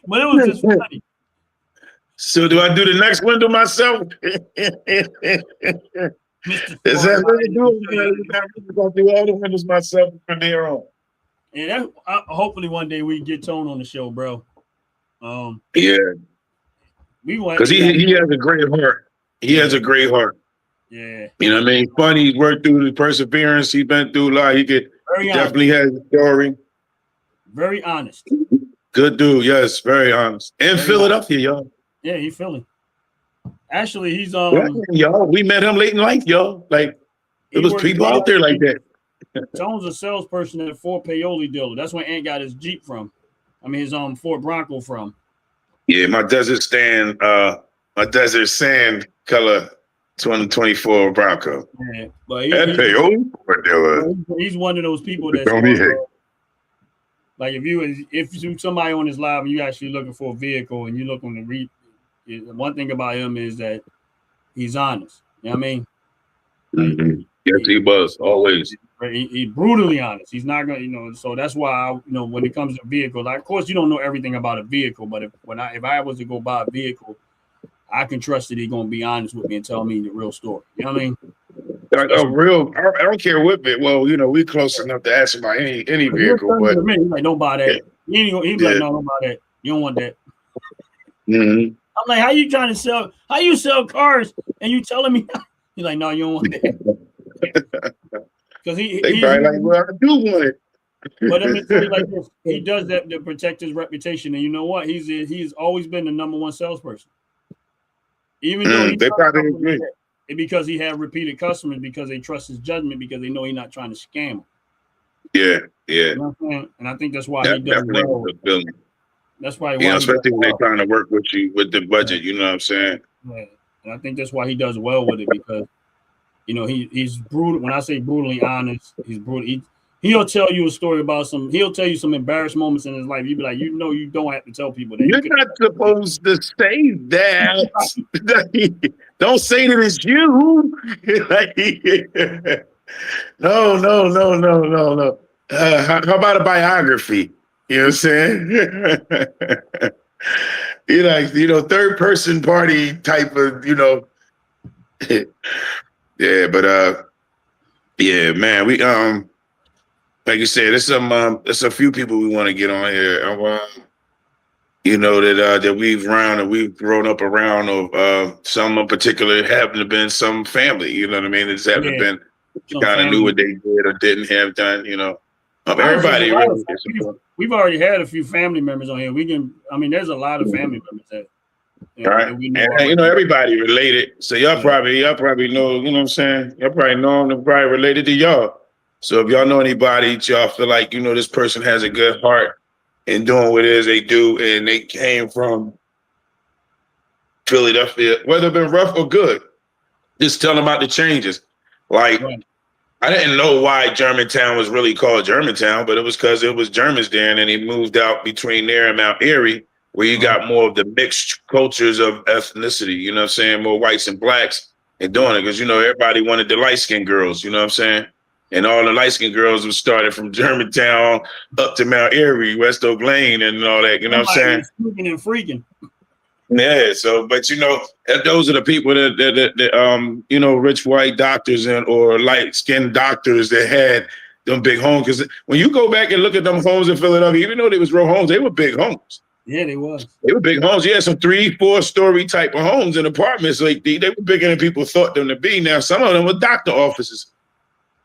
But it was just funny. So do I do the next window myself? Is that what I do? I'm gonna do all the windows myself from there on. And hopefully one day we get Tone on the show, bro. Yeah, we want because he has a great heart. He has a great heart. Yeah, you know what I mean. Funny, he's worked through the perseverance. He's been through a lot. He definitely has a story. Very honest. Good dude. Yes, very honest. In Philadelphia, y'all. Yeah, he's Philly. Actually, he's y'all. We met him late in life, y'all. Like there was people out there like that. Tone's a salesperson at Fort Paoli dealer. That's where Ant got his Jeep from. I mean, his Ford Bronco from. Yeah, my desert sand color 2024 Bronco. Yeah, but he's one of those people that's like if you somebody on his live and you actually looking for a vehicle and you look on the read. One thing about him is that he's honest. You know what I mean? Mm-hmm. Yes, he was always. He's brutally honest. He's not gonna, you know. So that's why when it comes to vehicles, of course, you don't know everything about a vehicle. But if I was to go buy a vehicle, I can trust that he's gonna be honest with me and tell me the real story. You know what I mean? Like a real, I don't care what bit. Well, we close enough to ask about any vehicle. But me, he's like, don't buy that. He's like, no, don't buy that. You don't want that. Mm-hmm. I'm like, how you trying to sell? How you sell cars and you telling me? He's like, no, you don't want that. Because they probably like, well, I do want it. But let me tell you like this: he does that to protect his reputation, and you know what? He's always been the number one salesperson. Even though they probably agree. Because he had repeated customers, because they trust his judgment, because they know he's not trying to scam them. Yeah. You know what I'm saying? And I think that's why he does well. That's why. Especially when they're trying to work with you with the budget. You know what I'm saying? Yeah. And I think that's why he does well with it, because he's brutal. When I say brutally honest, he's brutal. He'll tell you a story about he'll tell you some embarrassing moments in his life. You'd be like, you don't have to tell people that. You're not supposed to say that. Don't say that it's you. No. How about a biography? You know what I'm saying? Third person party type of, yeah, but yeah, man, we like you said, there's a few people we want to get on here. That we've grown up around, of some in particular happen to been some family. You know what I mean? It's haven't been kind of knew what they did or didn't have done. Everybody. We've already had a few family members on here. There's a lot of family members that. Everybody related. So y'all probably know, you know what I'm saying? Y'all probably know them, probably related to y'all. So if y'all know anybody, y'all feel like, this person has a good heart in doing what it is they do, and they came from Philadelphia, whether it's been rough or good, just tell them about the changes. Like, I didn't know why Germantown was really called Germantown, but it was because it was Germans there, and then he moved out between there and Mount Airy, where you got more of the mixed cultures of ethnicity, you know what I'm saying? More whites and blacks and doing it. Because, everybody wanted the light-skinned girls, you know what I'm saying? And all the light-skinned girls were started from Germantown up to Mount Airy, West Oak Lane, and all that, you know what I'm saying? Freaking and freaking. Yeah, so, but those are the people that rich white doctors or light-skinned doctors that had them big homes. Because when you go back and look at them homes in Philadelphia, even though they was row homes, they were big homes. Yeah, they was. They were big homes. You had some 3-4 story type of homes and apartments. Like they were bigger than people thought them to be. Now some of them were doctor offices.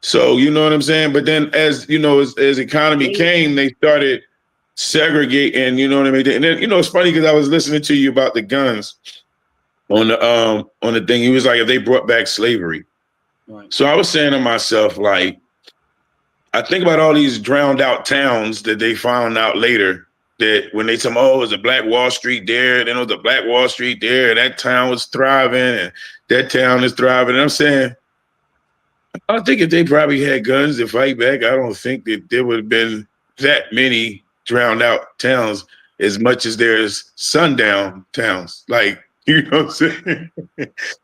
So you know what I'm saying. But then, as you know, as economy came, they started segregating. You know what I mean. And then it's funny because I was listening to you about the guns on the thing. He was like, if they brought back slavery. Right. So I was saying to myself, like, I think about all these drowned out towns that they found out later. That when they tell me, oh, it was a Black Wall Street there, then it was a Black Wall Street there, and that town was thriving, and that town is thriving. And I'm saying, I think if they probably had guns to fight back, I don't think that there would have been that many drowned out towns as much as there's sundown towns. Like, you know what I'm saying?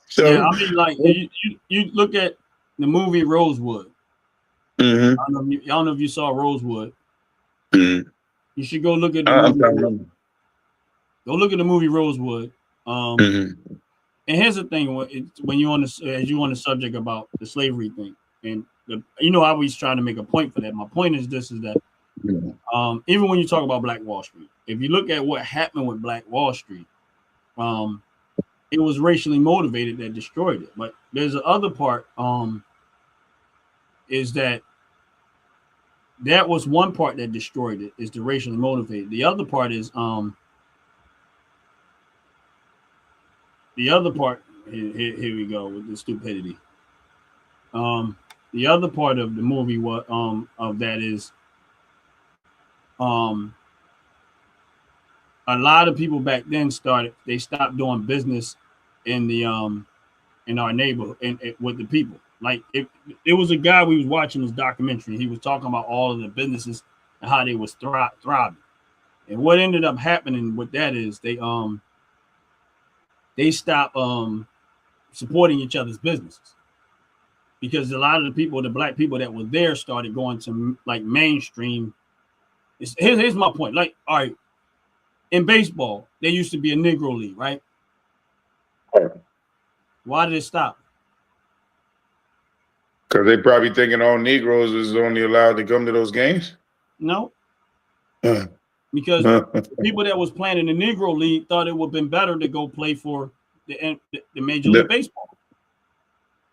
So yeah, I mean, like you look at the movie Rosewood. Mm-hmm. I don't know if you saw Rosewood. Mm-hmm. You should go look at the movie. Go look at the movie Rosewood. Mm-hmm. And here's the thing: when you're on the subject about the slavery thing, and I always try to make a point for that. My point is this: is that even when you talk about Black Wall Street, if you look at what happened with Black Wall Street, it was racially motivated that destroyed it. But there's the other part, is that was one part that destroyed it, is the racially motivated. The other part is here we go with the stupidity. The other part of the movie of that is a lot of people back then stopped doing business in the in our neighborhood and with the people. Like it was a guy we was watching his documentary. He was talking about all of the businesses and how they was thriving. And what ended up happening with that is they stopped supporting each other's businesses because a lot of the Black people that were there started going to like mainstream. Here's my point. Like, all right, in baseball, there used to be a Negro League, right? Why did it stop? Because they probably thinking all Negroes is only allowed to come to those games? No. Because the people that was playing in the Negro League thought it would have been better to go play for the Major League Baseball.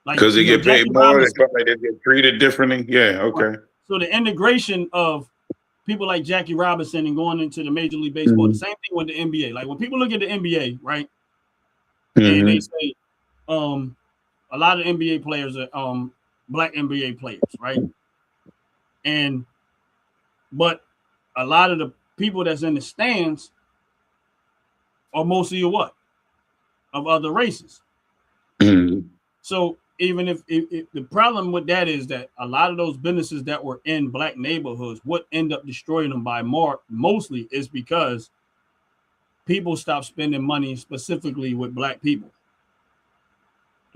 Because they get paid more, they get treated differently. Yeah, okay. So the integration of people like Jackie Robinson and going into the Major League Baseball, the same thing with the NBA. Like when people look at the NBA, right? And they say a lot of NBA players are Black NBA players, right? But a lot of the people that's in the stands are mostly of other races. So even if the problem with that is that a lot of those businesses that were in Black neighborhoods, what end up destroying them mostly is because people stopped spending money specifically with Black people.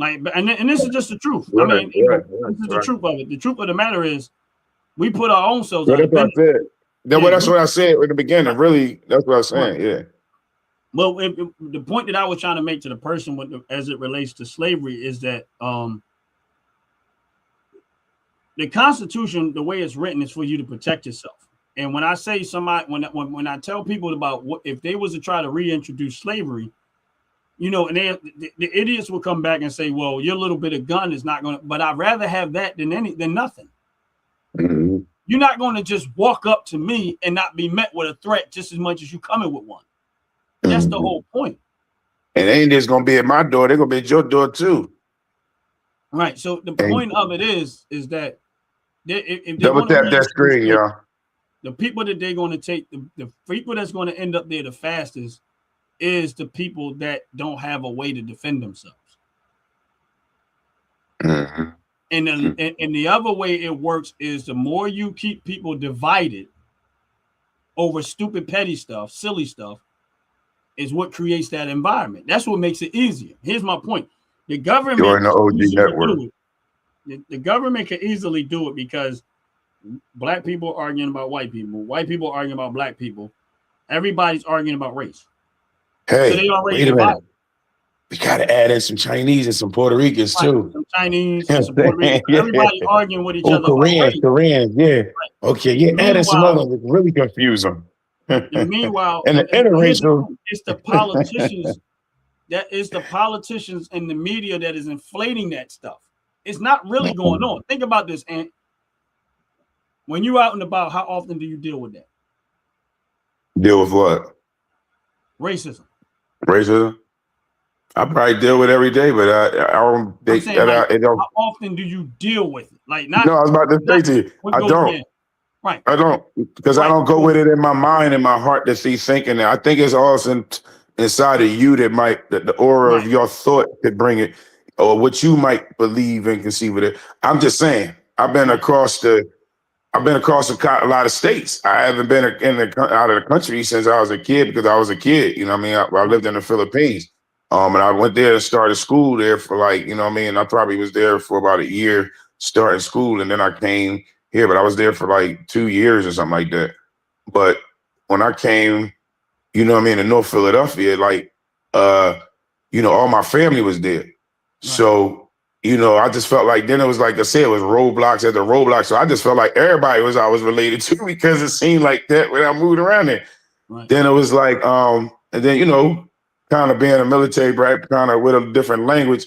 Like, and this is just the truth. Right, I mean, this is the truth of it. The truth of the matter is, we put our own selves. That's what I said. That's what I said in the beginning. Really, that's what I was saying. Yeah. Well, the point that I was trying to make to the person as it relates to slavery is that the Constitution, the way it's written, is for you to protect yourself. And when I say when I tell people about what if they was to try to reintroduce slavery. And the idiots will come back and say, well, your little bit of gun is not going to, but I'd rather have that than nothing. Mm-hmm. You're not going to just walk up to me and not be met with a threat just as much as you coming with one. That's the whole point. And they ain't just going to be at my door. They're going to be at your door too. Right. So the point of it is that if double tap that screen, y'all. The people that they're going to take, the people that's going to end up there the fastest is the people that don't have a way to defend themselves. Mm-hmm. And the other way it works is the more you keep people divided over stupid, petty stuff, silly stuff, is what creates that environment. That's what makes it easier. Here's my point. The government, the government can easily do it because Black people are arguing about white people arguing about Black people. Everybody's arguing about race. Hey, so wait a minute. We got to add in some Chinese and some Puerto Ricans too. Some Chinese and some Puerto Ricans. Everybody arguing with each other. Koreans, yeah. Right. Okay, yeah. Add in some other ones. Really confuse them. And meanwhile, and the here's the interracial. thing, it's the politicians that is the politicians and the media that is inflating that stuff. It's not really going on. Think about this, and when you're out and about, how often do you deal with that? Deal with what? Racism. Racism? I probably deal with it every day, but I don't. I'm saying, like, how often do you deal with it? Like, not. No, I was about to say to you, I don't. Yeah. Right. I don't, because I don't go with it in my mind and my heart to see thinking that. I think it's also inside of you that might, that the aura of your thought could bring it, or what you might believe and conceive of it. I'm just saying, I've been across a lot of states. I haven't been out of the country since I was a kid, because I was a kid. You know what I mean? I lived in the Philippines. And I went there and started school there for like, you know what I mean? I probably was there for about a year starting school, and then I came here, but I was there for like 2 years or something like that. But when I came, you know what I mean, in North Philadelphia, like, you know, all my family was there. Right. So, you know, I just felt like, then it was like I said, it was roadblocks after roadblocks. So I just felt like everybody I was related to, because it seemed like that when I moved around there. Right. Then it was like, and then, you know, kind of being a military brat, kind of with a different language,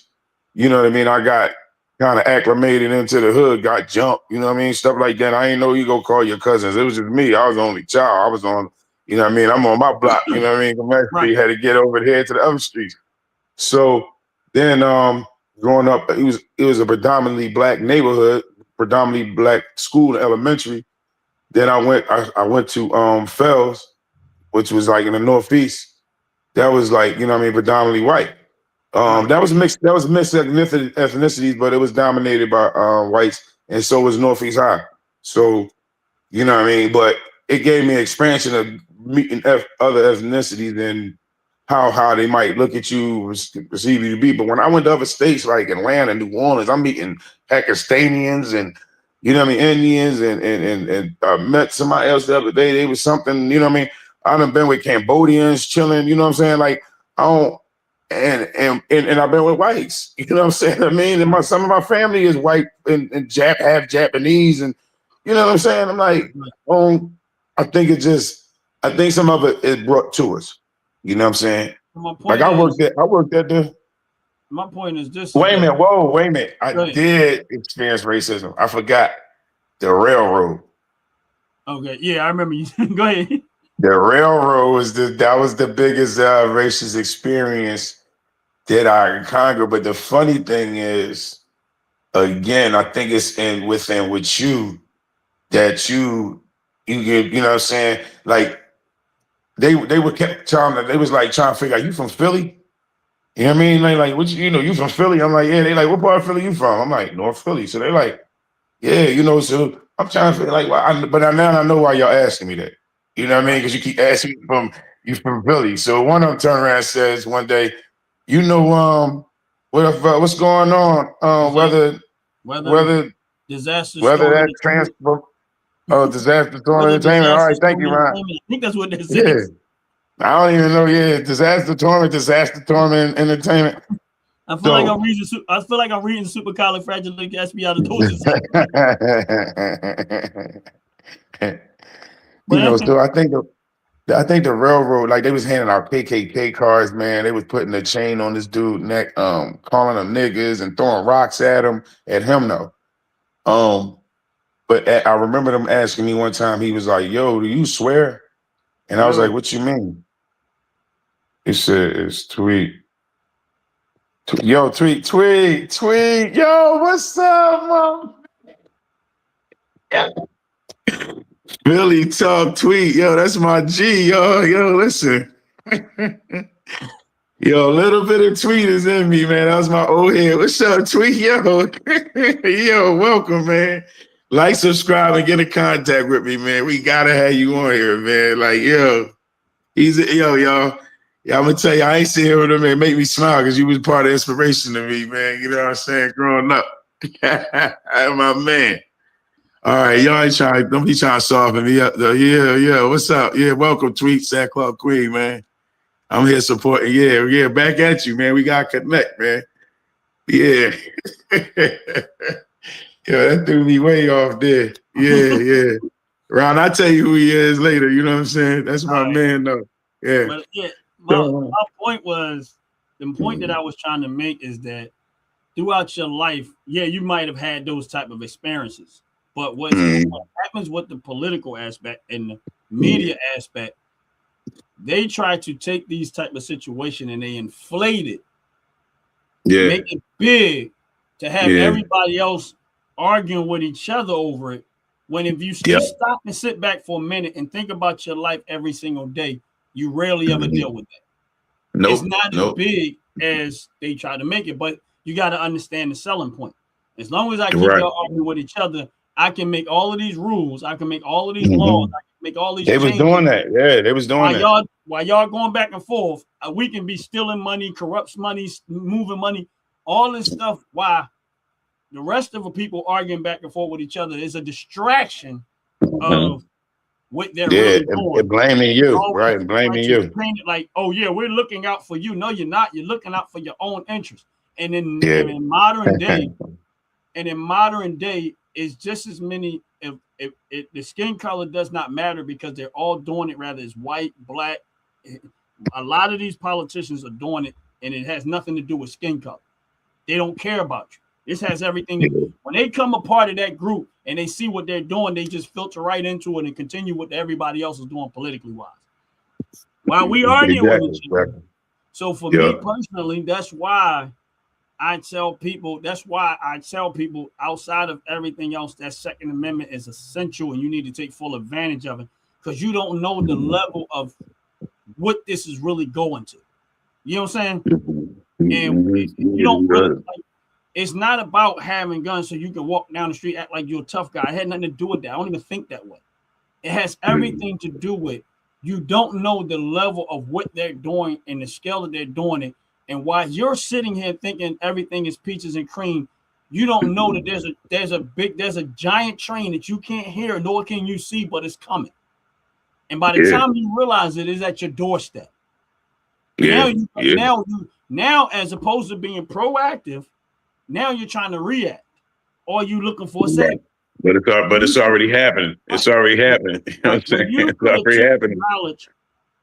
you know what I mean? I got kind of acclimated into the hood, got jumped, you know what I mean? Stuff like that. I ain't know you go call your cousins. It was just me. I was the only child. I was on, you know what I mean? I'm on my block, you know what I mean? Right. Had to get over here to the other streets. So then growing up, it was a predominantly black neighborhood, predominantly black school, elementary. Then I went to Fells, which was like in the Northeast. That was like, you know what I mean, predominantly white. That was mixed ethnicities, but it was dominated by whites, and so was Northeast High. So, you know what I mean? But it gave me expansion of meeting other ethnicities and how they might look at you, perceive you to be. But when I went to other states like Atlanta, New Orleans, I'm meeting Pakistanians and, you know what I mean, Indians, and met somebody else the other day. They was something, you know what I mean? I done been with Cambodians chilling, you know what I'm saying? Like, I don't, and I've been with whites, you know what I'm saying? I mean, and some of my family is white and half Japanese, and you know what I'm saying? I'm like, I think some of it is brought to us. You know what I'm saying? Like I worked at the. My point is this. Wait a minute. I did experience racism. I forgot the railroad. Okay, yeah, I remember you. Go ahead. The railroad was the biggest racist experience that I conquered. But the funny thing is, again, I think it's within with you that you get, you know what I'm saying? Like they were kept they was like trying to figure out, you from Philly? You know what I mean? Like what you from Philly? I'm like, yeah. They like, what part of Philly you from? I'm like, North Philly. So they're like, yeah, you know, so I'm trying to figure like, but now I know why y'all asking me that. You know what I mean? Because you keep asking me you from Philly. So one of them turned around and says one day, you know, what's going on? Whether disaster, that transport, disaster storm entertainment. All right, thank you, Ron. I think that's what they said. Yeah. I don't even know. Yeah, disaster torment entertainment. I feel like I'm reading supercalifragilisticexpialidocious. You know, so I think the railroad, like they was handing out KKK cards, man. They was putting a chain on this dude's neck, calling them niggas and throwing rocks at him though. But I remember them asking me one time. He was like, "Yo, do you swear?" And I was like, "What you mean?" He said, "It's Tweet. Yo, Tweet. Yo, what's up, mom?" Yeah. Billy Talk Tweet. Yo, that's my G. Yo, listen. Yo, a little bit of Tweet is in me, man. That was my old head. What's up, Tweet? Yo, welcome, man. Like, subscribe, and get in contact with me, man. We gotta have you on here, man. Like, y'all. Yeah, I'm gonna tell you, I ain't sitting here with him and make me smile because you was part of inspiration to me, man. You know what I'm saying? Growing up. My man. All right, y'all don't be trying to soften me up though. Yeah. What's up? Yeah, welcome, Tweet, Sack Club Queen, man. I'm here supporting. Yeah, back at you, man. We gotta connect, man. Yeah. Yeah, that threw me way off there. Yeah. Ron, I'll tell you who he is later. You know what I'm saying? That's my Right. man, though. Yeah. But yeah, my point was, the point that I was trying to make is that throughout your life, yeah, you might have had those type of experiences, but what happens with the political aspect and the media aspect, they try to take these type of situation and they inflate it, make it big to have everybody else arguing with each other over it. When if you just stop and sit back for a minute and think about your life every single day, you rarely ever deal with that. It's not as big as they try to make it, but you got to understand the selling point. As long as I keep y'all arguing with each other, I can make all of these rules, I can make all of these laws, I can make all these changes. They was doing that. Yeah, they was doing that. While y'all going back and forth, we can be stealing money, corrupts money, moving money, all this stuff. Why the rest of the people arguing back and forth with each other is a distraction of what they're really doing. Blaming you, right? Blaming you. Like, oh yeah, we're looking out for you. No, you're not. You're looking out for your own interest. And in modern day, it's just as many. If the skin color does not matter because they're all doing it, rather it's white, black. A lot of these politicians are doing it, and it has nothing to do with skin color. They don't care about you. This has everything. When they come a part of that group and they see what they're doing, they just filter right into it and continue what everybody else is doing politically wise. While we arguing with each other. So for me personally, that's why I tell people outside of everything else, that Second Amendment is essential and you need to take full advantage of it, because you don't know the level of what this is really going to. You know what I'm saying? And you don't really, like, it's not about having guns so you can walk down the street, act like you're a tough guy. It had nothing to do with that. I don't even think that way. It has everything to do with you don't know the level of what they're doing and the scale that they're doing it. And while you're sitting here thinking everything is peaches and cream, you don't know that there's a giant train that you can't hear, nor can you see, but it's coming. And by the time you realize it is at your doorstep. Now, as opposed to being proactive, now you're trying to react, or you looking for a safety. But it's already happening. It's already happening. You know what I'm saying? It's already happening.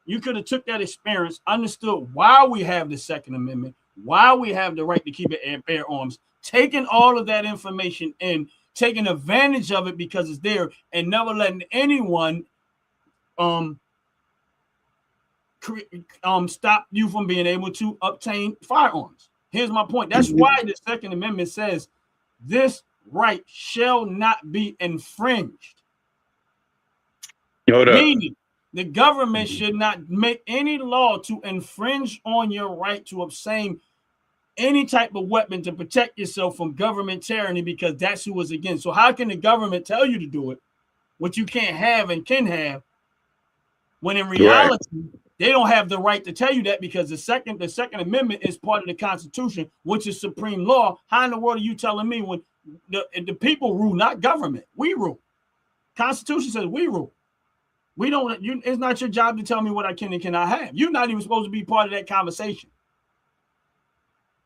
You could have took that experience, understood why we have the Second Amendment, why we have the right to keep it and bear arms, taking all of that information and taking advantage of it because it's there, and never letting anyone stop you from being able to obtain firearms. Here's my point. That's why the Second Amendment says this right shall not be infringed. Meaning, the government should not make any law to infringe on your right to obtain any type of weapon to protect yourself from government tyranny, because that's who is against. So how can the government tell you to do it, what you can't have and can have, when in reality, they don't have the right to tell you that, because the Second Amendment is part of the Constitution, which is supreme law. How in the world are you telling me when the people rule, not government? We rule. Constitution says we rule. We don't. It's not your job to tell me what I can and cannot have. You're not even supposed to be part of that conversation.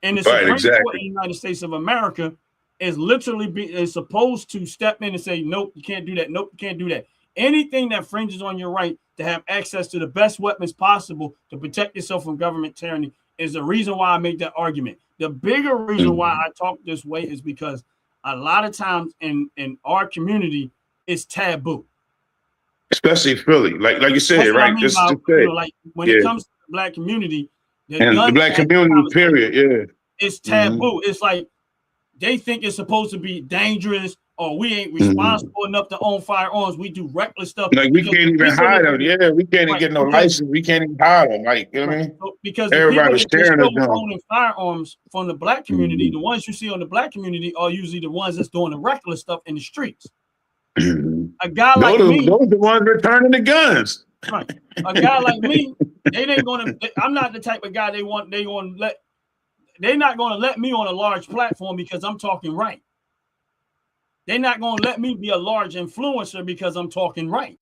And the Supreme Court in the United States of America is literally supposed to step in and say, nope, you can't do that. Nope, you can't do that. Anything that infringes on your right to have access to the best weapons possible to protect yourself from government tyranny is the reason why I make that argument. The bigger reason why I talk this way is because a lot of times in our community, it's taboo. Especially Philly, like you said, right? I mean, just like when it comes to the Black community, the Black community, period, it's taboo. It's like they think it's supposed to be dangerous, or we ain't responsible enough to own firearms. We do reckless stuff. Like we can't even hide them. Yeah, we can't even get no license. We can't even hide them. Like, you know what I mean? So, because everybody was staring at them. Owning firearms from the Black community, the ones you see on the Black community are usually the ones that's doing the reckless stuff in the streets. A guy like me, those are the ones returning the guns. Right. A guy like me, they ain't gonna. I'm not the type of guy they're not gonna let me on a large platform because I'm talking right. They're not gonna let me be a large influencer because I'm talking right.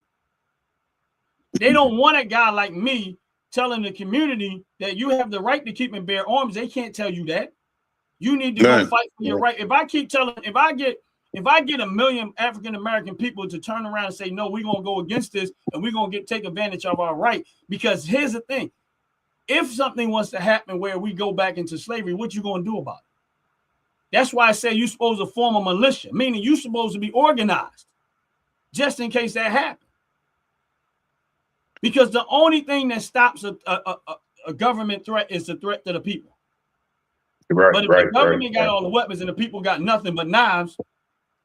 They don't want a guy like me telling the community that you have the right to keep and bear arms. They can't tell you that. You need to go fight for your right. If I If I get 1 million African American people to turn around and say, no, we're gonna go against this and we're gonna take advantage of our right, because here's the thing: if something wants to happen where we go back into slavery, what you gonna do about it? That's why I say you're supposed to form a militia, meaning you're supposed to be organized just in case that happens. Because the only thing that stops a government threat is the threat to the people. Right, But if right, the government right, got right. all the weapons and the people got nothing but knives,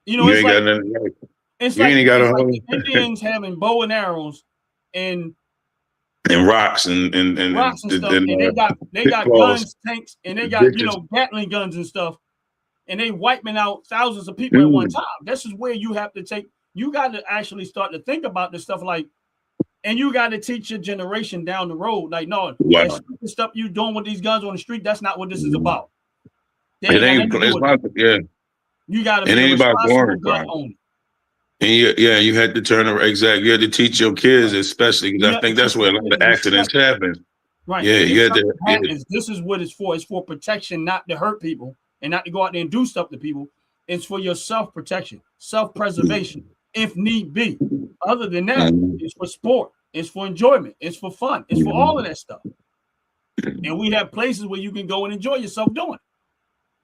you know, You it's ain't like, got nothing. Right. it's You like, ain't got it's a like whole the Indians having bow and arrows and and rocks and rocks and stuff, and they pit got claws, guns, tanks, and they got, you ditches. know, Gatling guns and stuff, and they wiping out thousands of people at one time. This is where you have to take. You got to actually start to think about this stuff, like, and you got to teach your generation down the road, like, no, Wow. that stupid stuff you doing with these guns on the street, that's not what this is about. They It ain't ain't. got nothing to do It's with not. that. Yeah. You got to It be a ain't about responsible gun glorifying. owner. And you had to turn around. Exactly. You had to teach your kids, especially You because I have to think that's teach where a your lot of kids accidents respect. happen. Right. Yeah, And you if had to. something happens, this is what it's for. It's for protection, not to hurt people and not to go out there and do stuff to people. It's for your self-protection, self-preservation, if need be. Other than that, it's for sport. It's for enjoyment. It's for fun. It's for all of that stuff. And we have places where you can go and enjoy yourself doing it.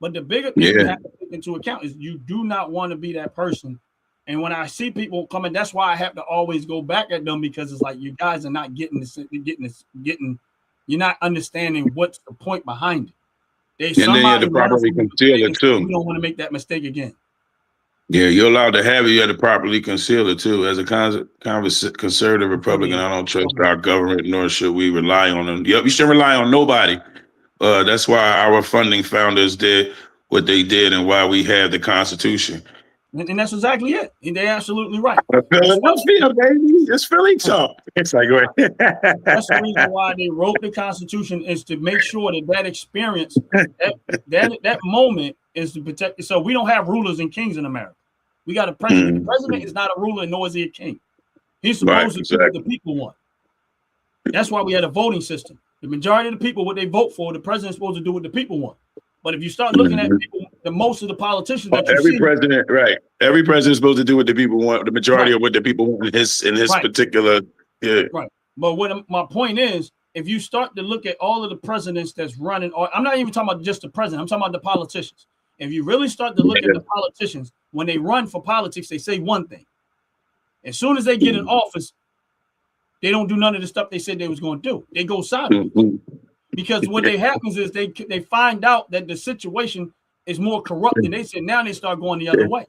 But the bigger thing you have to take into account is you do not want to be that person. And when I see people coming, that's why I have to always go back at them, because it's like, you guys are not getting you're not understanding what's the point behind it. And then you had to properly conceal it too. We don't want to make that mistake again. Yeah, you're allowed to have it. You have to properly conceal it too. As a conservative Republican, I don't trust our government, nor should we rely on them. Yep, you should rely on nobody. That's why our funding founders did what they did, and why we have the Constitution. And that's exactly it. And they're absolutely right. Philadelphia, baby, it's Philly talk. It's like, go ahead. That's the reason why they wrote the Constitution, is to make sure that experience, that moment, is to protect it. So we don't have rulers and kings in America. We got a president. The president is not a ruler, nor is he a king. He's supposed to do what the people want. That's why we had a voting system. The majority of the people, what they vote for, the president's supposed to do what the people want. But if you start looking at people, most of the politicians that you every see, president, right? Every president's supposed to do what the people want. The majority of what the people want in his particular, yeah. Right. But what my point is, if you start to look at all of the presidents that's running, or I'm not even talking about just the president, I'm talking about the politicians. If you really start to look at the politicians, when they run for politics, they say one thing. As soon as they get in office, they don't do none of the stuff they said they was going to do. They go sideways. Because what happens is they find out that the situation is more corrupt than they said. Now they start going the other way.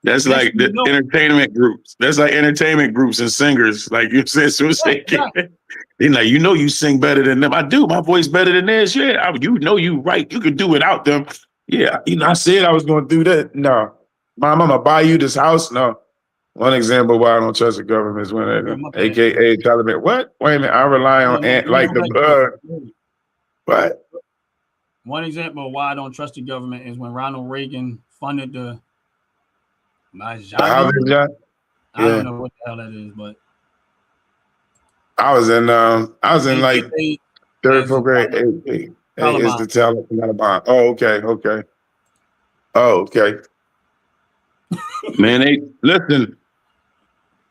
That's like the entertainment groups. That's like entertainment groups and singers. Like you said, they're like, you sing better than them. I do. My voice better than theirs. Yeah, you right. You could do without them. Yeah, I said I was going to do that. No, Mom, I'm gonna buy you this house. No. One example why I don't trust the government is when AKA telling me, what? Wait a minute, I rely on what? One example of why I don't trust the government is when Ronald Reagan funded the I don't know what the hell that is, but I was in like third, fourth grade. Is the Taliban. Oh, okay. Oh, okay. Man, listen.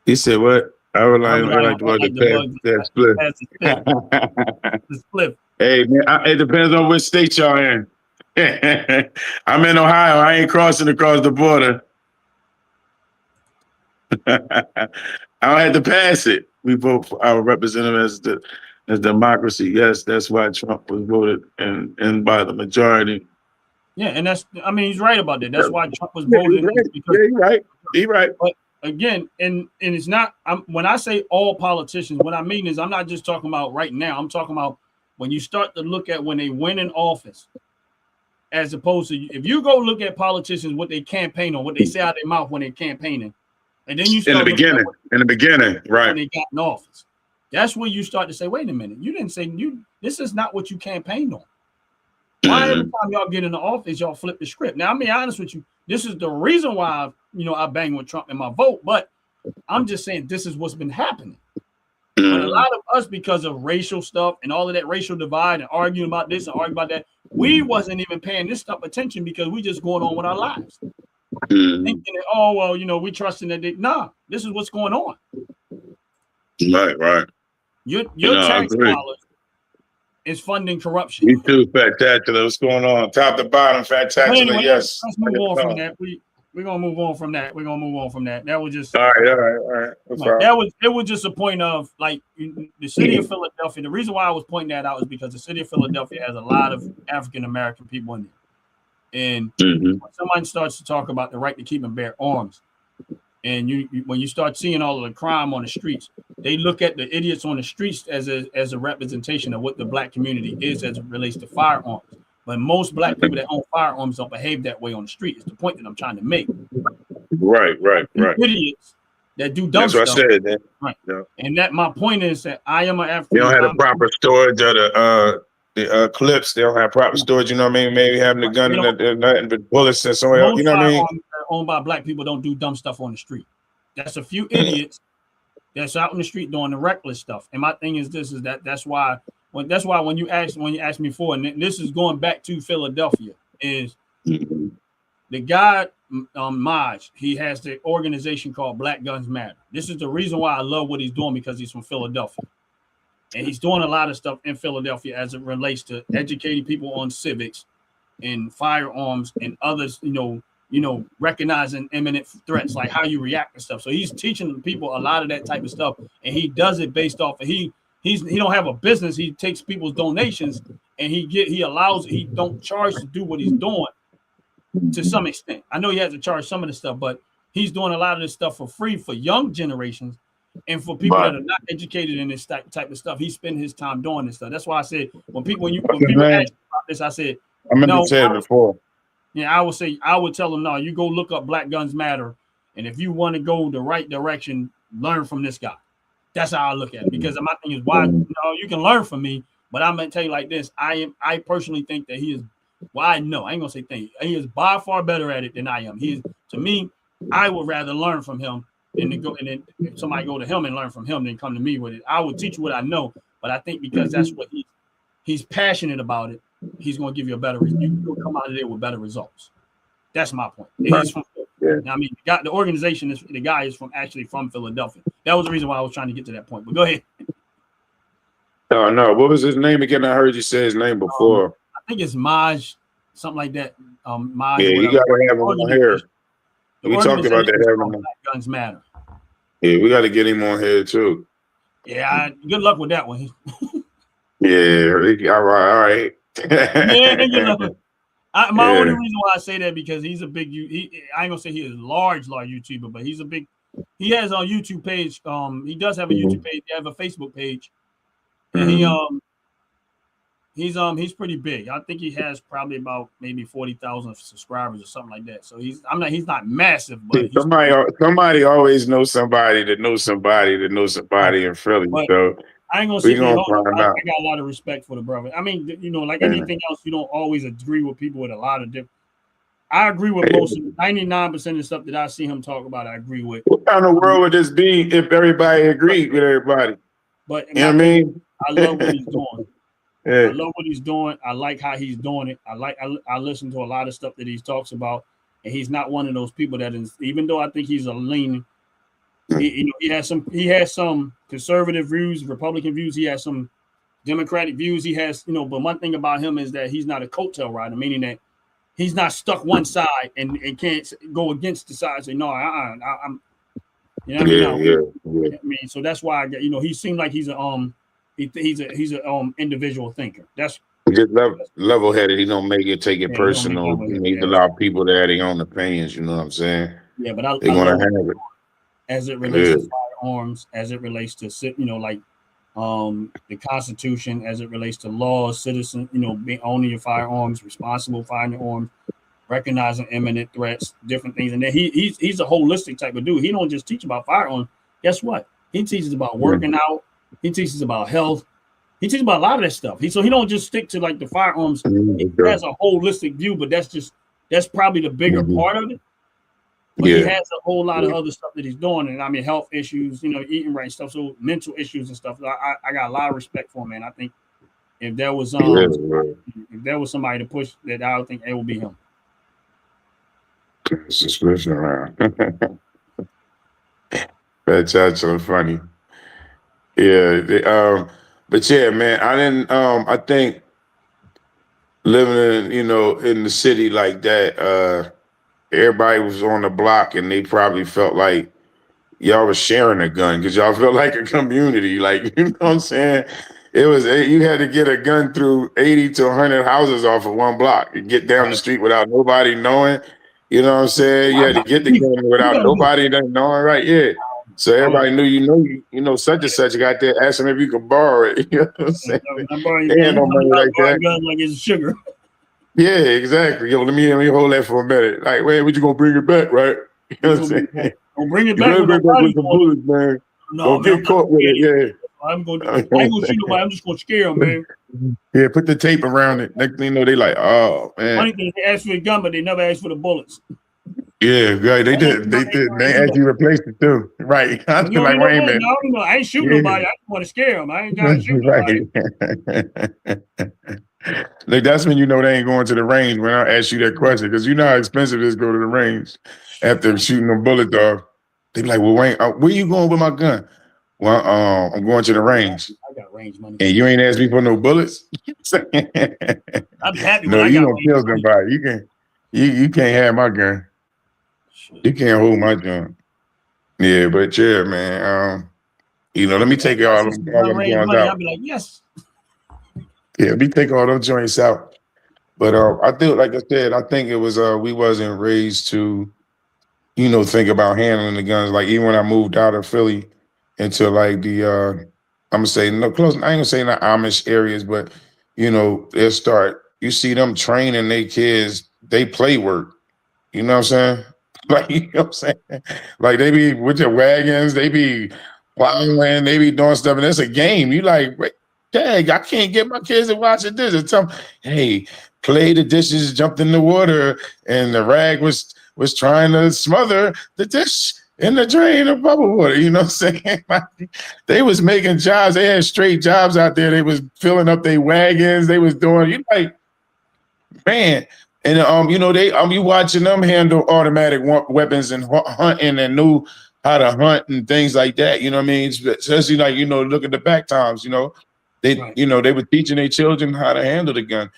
He said, "What? I rely on the split." Hey, man, it depends on which state y'all in. I'm in Ohio. I ain't crossing across the border. I don't have to pass it. We vote for our representative as democracy. Yes, that's why Trump was voted and by the majority. Yeah, and he's right about that. That's why Trump was voted. He's right. But again, and it's not, when I say all politicians, what I mean is I'm not just talking about right now. I'm talking about when you start to look at when they win in office, as opposed to, if you go look at politicians, what they campaign on, what they say out of their mouth when they're campaigning, and then you start in the beginning, right? When they got in office, that's where you start to say, wait a minute, you didn't say this is not what you campaigned on. Why every time y'all get in the office, y'all flip the script? Now, I'm being honest with you. This is the reason why I bang with Trump in my vote, but I'm just saying this is what's been happening. But a lot of us, because of racial stuff and all of that racial divide and arguing about this and arguing about that, we wasn't even paying this stuff attention because we just going on with our lives. thinking that, oh well, we trusting that this is what's going on. Right. Your tax dollars is funding corruption. You too, Fantacular. What's going on? Top to bottom, Fantacular. But anyway, Yes. let's move on from that. We're gonna move on from that. That was just all right. It was just a point of like the city of Philadelphia. The reason why I was pointing that out is because the city of Philadelphia has a lot of African American people in there. And when someone starts to talk about the right to keep and bear arms, and when you start seeing all of the crime on the streets, they look at the idiots on the streets as a representation of what the black community is as it relates to firearms. But most black people that own firearms don't behave that way on the street. It's the point that I'm trying to make. Right. Idiots that do dumb That's stuff. what I said. Man. Right. Yeah. And that my point is that I am an African. You don't have the proper storage of the clips. They don't have proper storage. You know what I mean? Maybe having the gun and nothing but bullets and somewhere else. You know what I mean? Owned by black people don't do dumb stuff on the street. That's a few idiots that's out in the street doing the reckless stuff. And my thing is that's why when you ask me for, and this is going back to Philadelphia, is the guy Maj, he has the organization called Black Guns Matter. This is the reason why I love what he's doing, because he's from Philadelphia. And he's doing a lot of stuff in Philadelphia as it relates to educating people on civics and firearms and others, recognizing imminent threats, like how you react and stuff. So he's teaching people a lot of that type of stuff, and he does it based off of he don't have a business. He takes people's donations and he don't charge to do what he's doing to some extent. I know he has to charge some of the stuff, but he's doing a lot of this stuff for free for young generations. And for people that are not educated in this type of stuff, he spends his time doing this stuff. That's why I said when people ask about this, I said, I remember saying it before. Yeah, I would tell them, no, you go look up Black Guns Matter, and if you want to go the right direction, learn from this guy. That's how I look at it. Because my thing is, why you can learn from me, but I'm gonna tell you like this: I personally think that he is. Well, I know I ain't gonna say thing. He is by far better at it than I am. To me, I would rather learn from him. And then if somebody go to him and learn from him, then come to me with it. I would teach you what I know, but I think because that's what he's passionate about it, he's going to give you a better. You'll come out of there with better results. That's my point. I mean, the organization the guy is actually from Philadelphia. That was the reason why I was trying to get to that point. But go ahead. Oh no, what was his name again? I heard you say his name before. I think it's Maj, something like that. Maj. Yeah, you gotta have him on here. We talked about that. Black Guns Matter. Yeah, we got to get him on here too. Yeah, good luck with that one. Yeah, all right. Yeah, good luck. My only reason why I say that because he's a big. I ain't gonna say he is large YouTuber, but he's a big. He has a YouTube page. He does have a YouTube page. He has a Facebook page, and he's pretty big. I think he has probably about maybe 40,000 subscribers or something like that. So he's not massive, but somebody always knows somebody that knows somebody that knows somebody in Philly. So I ain't gonna say I got a lot of respect for the brother. I mean, like anything else, you don't always agree with people with a lot of different. I agree with most 99% of the stuff that I see him talk about. I agree with. What kind of world would this be if everybody agreed with everybody? But you know what I mean? I love what he's doing. Yeah. I love what he's doing. I like how he's doing it. I listen to a lot of stuff that he talks about, and he's not one of those people that is. Even though I think he's a lean, he has some conservative views, Republican views. He has some Democratic views. He has but one thing about him is that he's not a coattail rider, meaning that he's not stuck one side and can't go against the side. And say no, I'm. You know what I mean? I mean, so that's why he seemed like he's a He's an individual thinker. That's just level-headed. He don't make it take it personal. He needs a lot of people that have their own opinions. You know what I'm saying? Yeah, but they're gonna have it as it relates to firearms, as it relates to the Constitution, as it relates to laws, citizen, owning your firearms, responsible firearms, recognizing imminent threats, different things. And then he's a holistic type of dude. He don't just teach about firearms. Guess what? He teaches about working out. He teaches about health. He teaches about a lot of that stuff. He don't just stick to like the firearms. He has a holistic view, but that's probably the bigger part of it. But he has a whole lot of other stuff that he's doing, and I mean health issues, eating right stuff, so mental issues and stuff. I got a lot of respect for him, man. I think if there was somebody to push that, I would think it would be him. Suspicion around. That chat's so funny. Yeah. But yeah, man, I didn't. I think living in in the city like that, everybody was on the block, and they probably felt like y'all was sharing a gun because y'all felt like a community. Like, you know what I'm saying? It was you had to get a gun through 80 to 100 houses off of one block and get down the street without nobody knowing. You know what I'm saying? You had to get the gun without nobody knowing, right? Yeah. So everybody knew you know such and such. You got there, ask them if you could borrow it. You know what I'm saying? They had no money like that. Like it's sugar. Yeah, exactly. Yo, let me hold that for a minute. Like, man, what you gonna bring it back, right? You know what I'm saying? Don't bring it You back. better bring back with the bullets, man. No, Don't get caught with it. Yeah. I ain't gonna shoot nobody. I'm just gonna scare them, man. Yeah, put the tape around it. Next thing you know, they like, oh man. Funny thing, they asked for the gun, but they never asked for the bullets. Yeah, right. They did. They actually replaced it too. Right. I was like, wait a minute. No, I ain't shooting nobody. I just want to scare them. I ain't got to shoot nobody. Like, that's when you know they ain't going to the range when I ask you that question, because you know how expensive it is to go to the range after shooting them bullets off. They be like, well, Wayne, where you going with my gun? Well, I'm going to the range. I got range money. And you ain't asked me for no bullets? I'd be happy. No, you don't kill somebody. You can't have my gun. You can't hold my gun. Yeah, but yeah, man. Let me take all them joints out. I'd be like, yes. Yeah, let me take all them joints out. But I think, like I said, I think it was we wasn't raised to, think about handling the guns. Like, even when I moved out of Philly into like the I'm gonna say no close. I ain't gonna say not Amish areas, but they'll start. You see them training their kids. They play work. You know what I'm saying? Like, you know what I'm saying? Like, they be with their wagons. They be plowing. They be doing stuff, and it's a game. You like, dang, I can't get my kids to watch this. And tell them, hey, play the dishes, jumped in the water, and the rag was trying to smother the dish in the drain of bubble water. You know what I'm saying? Like, they was making jobs. They had straight jobs out there. They was filling up their wagons. They was doing, you like, man. And you watching them handle automatic weapons and hunting and knew how to hunt and things like that. You know what I mean? Especially like, look at the back times, they, Right. They were teaching their children how to handle the gun.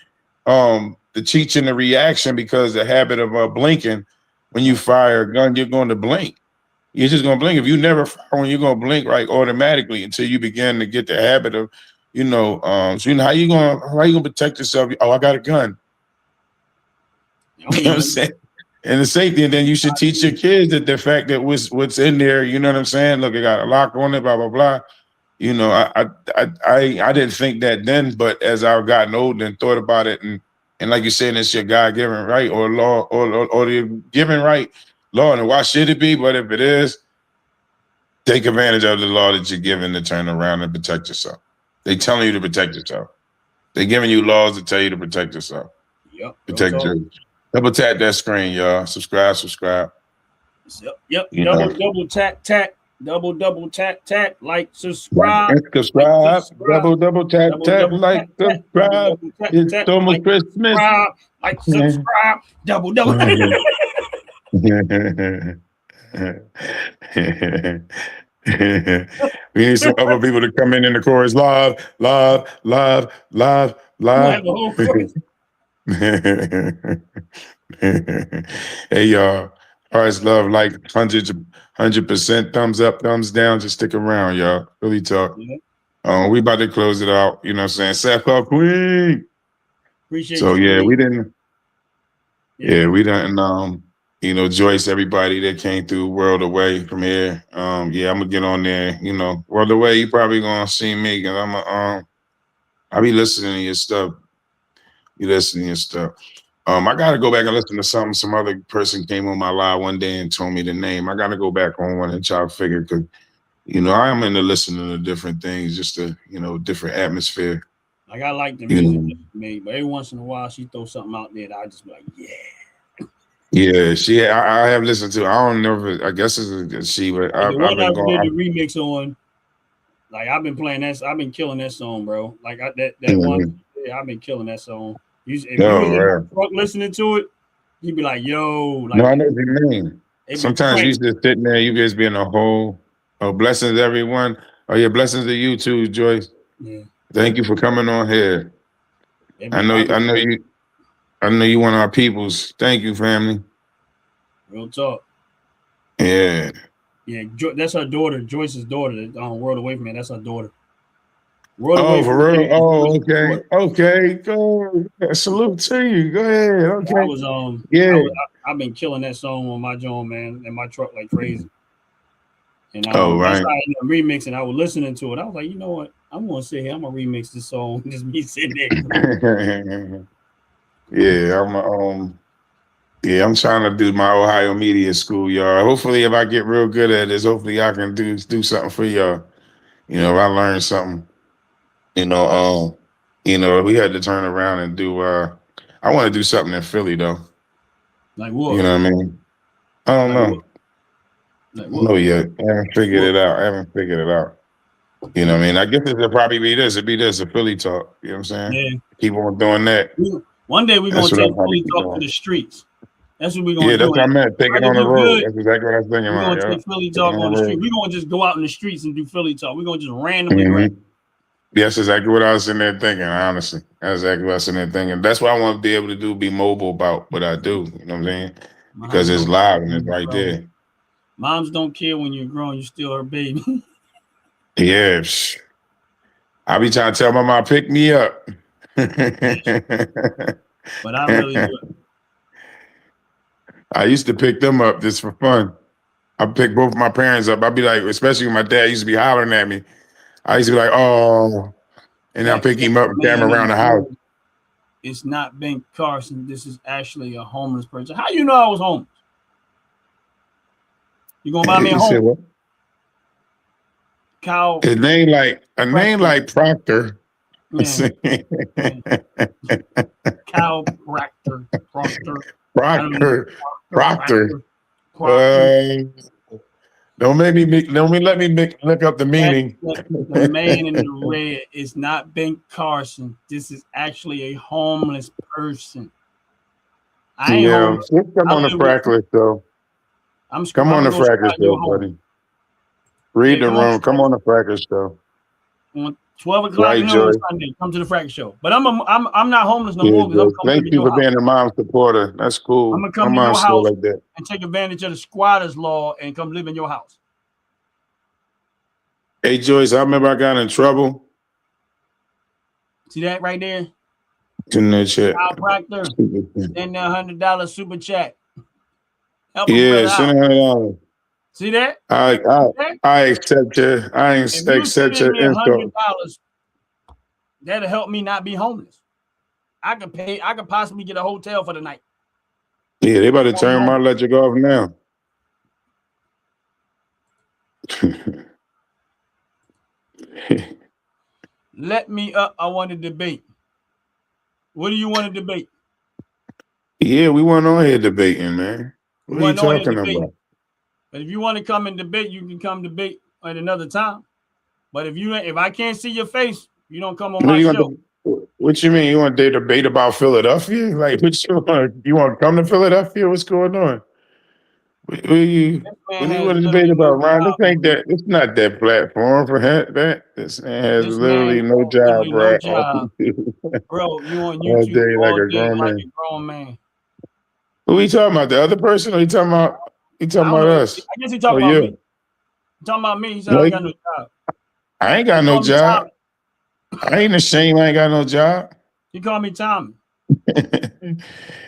The teaching the reaction, because the habit of blinking when you fire a gun, you're going to blink. You're just going to blink. If you never fire one, you're going to blink right automatically until you begin to get the habit of, so how you going to protect yourself? Oh, I got a gun. You know what I'm saying? And the safety, and then you should teach your kids that the fact that what's in there, you know what I'm saying? Look, it got a lock on it, blah, blah, blah. I didn't think that then, but as I've gotten older and thought about it, and like you're saying, it's your God-given right or law or the given right law, and why should it be? But if it is, take advantage of the law that you're given to turn around and protect yourself. They telling you to protect yourself. They giving you laws to tell you to protect yourself. Yep. Protect your. Double tap that screen, y'all. Subscribe. Yep. Double tap. Double tap. Like, subscribe. Subscribe. Double tap. Like, subscribe. It's almost Christmas. Like, subscribe. Double. We need some other people to come in the chorus. Live. Hey, y'all. Hearts, love, like 100% thumbs up, thumbs down. Just stick around, y'all. Really talk. Yeah. We about to close it out. You know what I'm saying? Seth Queen. Appreciate so you. Yeah, we didn't. Yeah, we didn't. Joyce, everybody that came through World Away from here. I'm gonna get on there. World Away, you probably gonna see me because I'll be listening to your stuff. I gotta go back and listen to something. Some other person came on my live one day and told me the name. I gotta go back on one and try to figure, because I am into listening to different things, just to different atmosphere. Like, I like the music made, but every once in a while she throws something out there that I just be like, yeah. I have listened to. I don't know if I guess it's a she, but I've been going the remix on. Like, I've been playing that. I've been killing that song, bro. Like, that one. Yeah, I've been killing that song. If you in the truck listening to it, He'd be like, "Yo, No, I like know what you mean. they be Sometimes you crank. just sitting there, you just be in a hole. Oh, blessings, everyone. Oh, yeah, blessings to you too, Joyce. Yeah, Thank you for coming on here. they I be, know, I be I know you one of our peoples. Thank you, family. real talk. Yeah. Yeah, that's her daughter, Joyce's daughter. World Away from Me. That's her daughter. World Away Oh, from for Me real? is Oh, Joyce's okay. daughter. Okay. Go. Salute to you. Go ahead. I Okay. was Yeah. I've been killing that song on my joint, man, in my truck like crazy. And Oh, that's right. how I ended up remixing. I was listening to it. I was like, you know what? I'm gonna sit here. I'm gonna remix this song. Just me sitting there. Yeah, I'm trying to do my Ohio Media School, y'all. Hopefully, if I get real good at this, hopefully I can do something for y'all. You know, if I learn something, you know, we had to turn around and do I want to do something in Philly though. Like You what? know what I mean? I don't Like know. what? Like I don't what? know yet. I haven't figured What? it out. I haven't figured it out. You know what I mean? I guess it'll probably be this. It'd be this, a Philly talk. You know what I'm saying? Yeah. Keep on doing that. One day we're That's gonna what I'll take probably Philly keep Talk to doing. the streets. That's what we're Yeah, gonna that's do. what I And meant. Take it if on the we road. good, That's exactly what I was thinking we're about. gonna Yeah. take Philly Take it Talk on on the the street. road. We're gonna just go out in the streets and do Philly Talk. We're gonna just randomly grab. Mhm. That's exactly what I was in there thinking, honestly. That's exactly what I was in there thinking. That's what I want to be able to do, be mobile about what I do. You know what I'm saying? Because Moms it's don't live care and when it's you're right grown. there. Moms don't care when you're grown. You're still her baby. Yeah. I be trying to tell my mom, pick me up. But I really do. I used to pick them up just for fun. I pick both my parents up. I'd be like, especially when my dad used to be hollering at me. I used to be like, oh, and I pick That him up and carry him man in around the the house. room, it's not Ben Carson. This is actually a homeless person. How you know I was homeless? You gonna buy me a He said, home? what? Kyle A name Proctor. like Proctor. Yeah, yeah. Kyle Proctor. I don't know. Proctor. Proctor. Proctor. Don't let me look up the meaning. The man in the red is not Ben Carson. This is actually a homeless person. I ain't Yeah, homeless. let's come I on the live with. frack list, though. I'm Come on gonna the go frack squat list, in your though, home. buddy. Read Yeah, the come on. room. Come on the frack list, though. On 12 o'clock Right, noon on Joy. Sunday, come to the Frack Show. But I'm not homeless no Yeah, more because I'm Joy. coming Thank to you your for house. being a mom supporter. That's I'm cool. gonna come My to your mom's still house like that. and take advantage of the squatters law and come live in your house. Hey, Joyce, I remember I got in trouble See that right there? in the chat. Kyle Proctor, send that $100 super chat. Help a Yeah, brother out. send $100. See that? I See that? I accept your If you accept send your me insult. $100, that'll help me not be homeless. I could possibly get a hotel for the night. Yeah, they about to turn my electric off now. Let me up. I want to debate. What do you want to debate? Yeah, we weren't on here debating, man. What are you talking about? But if you want to come and debate, you can come debate at another time. But if I can't see your face, you don't come on my show. What you mean? You want to debate about Philadelphia? Like, what you want to come to Philadelphia? What's going on? What do you want to debate about, Ron? It's not that platform for that. This man has literally no job, bro. Bro, you on All YouTube day like a grown man. Who we talking about? The other person? Or you talking about us? I guess he talking about me. He talking about me. He said I ain't got no job. I ain't got no job. I ain't ashamed I ain't got no job. He called me Tommy. And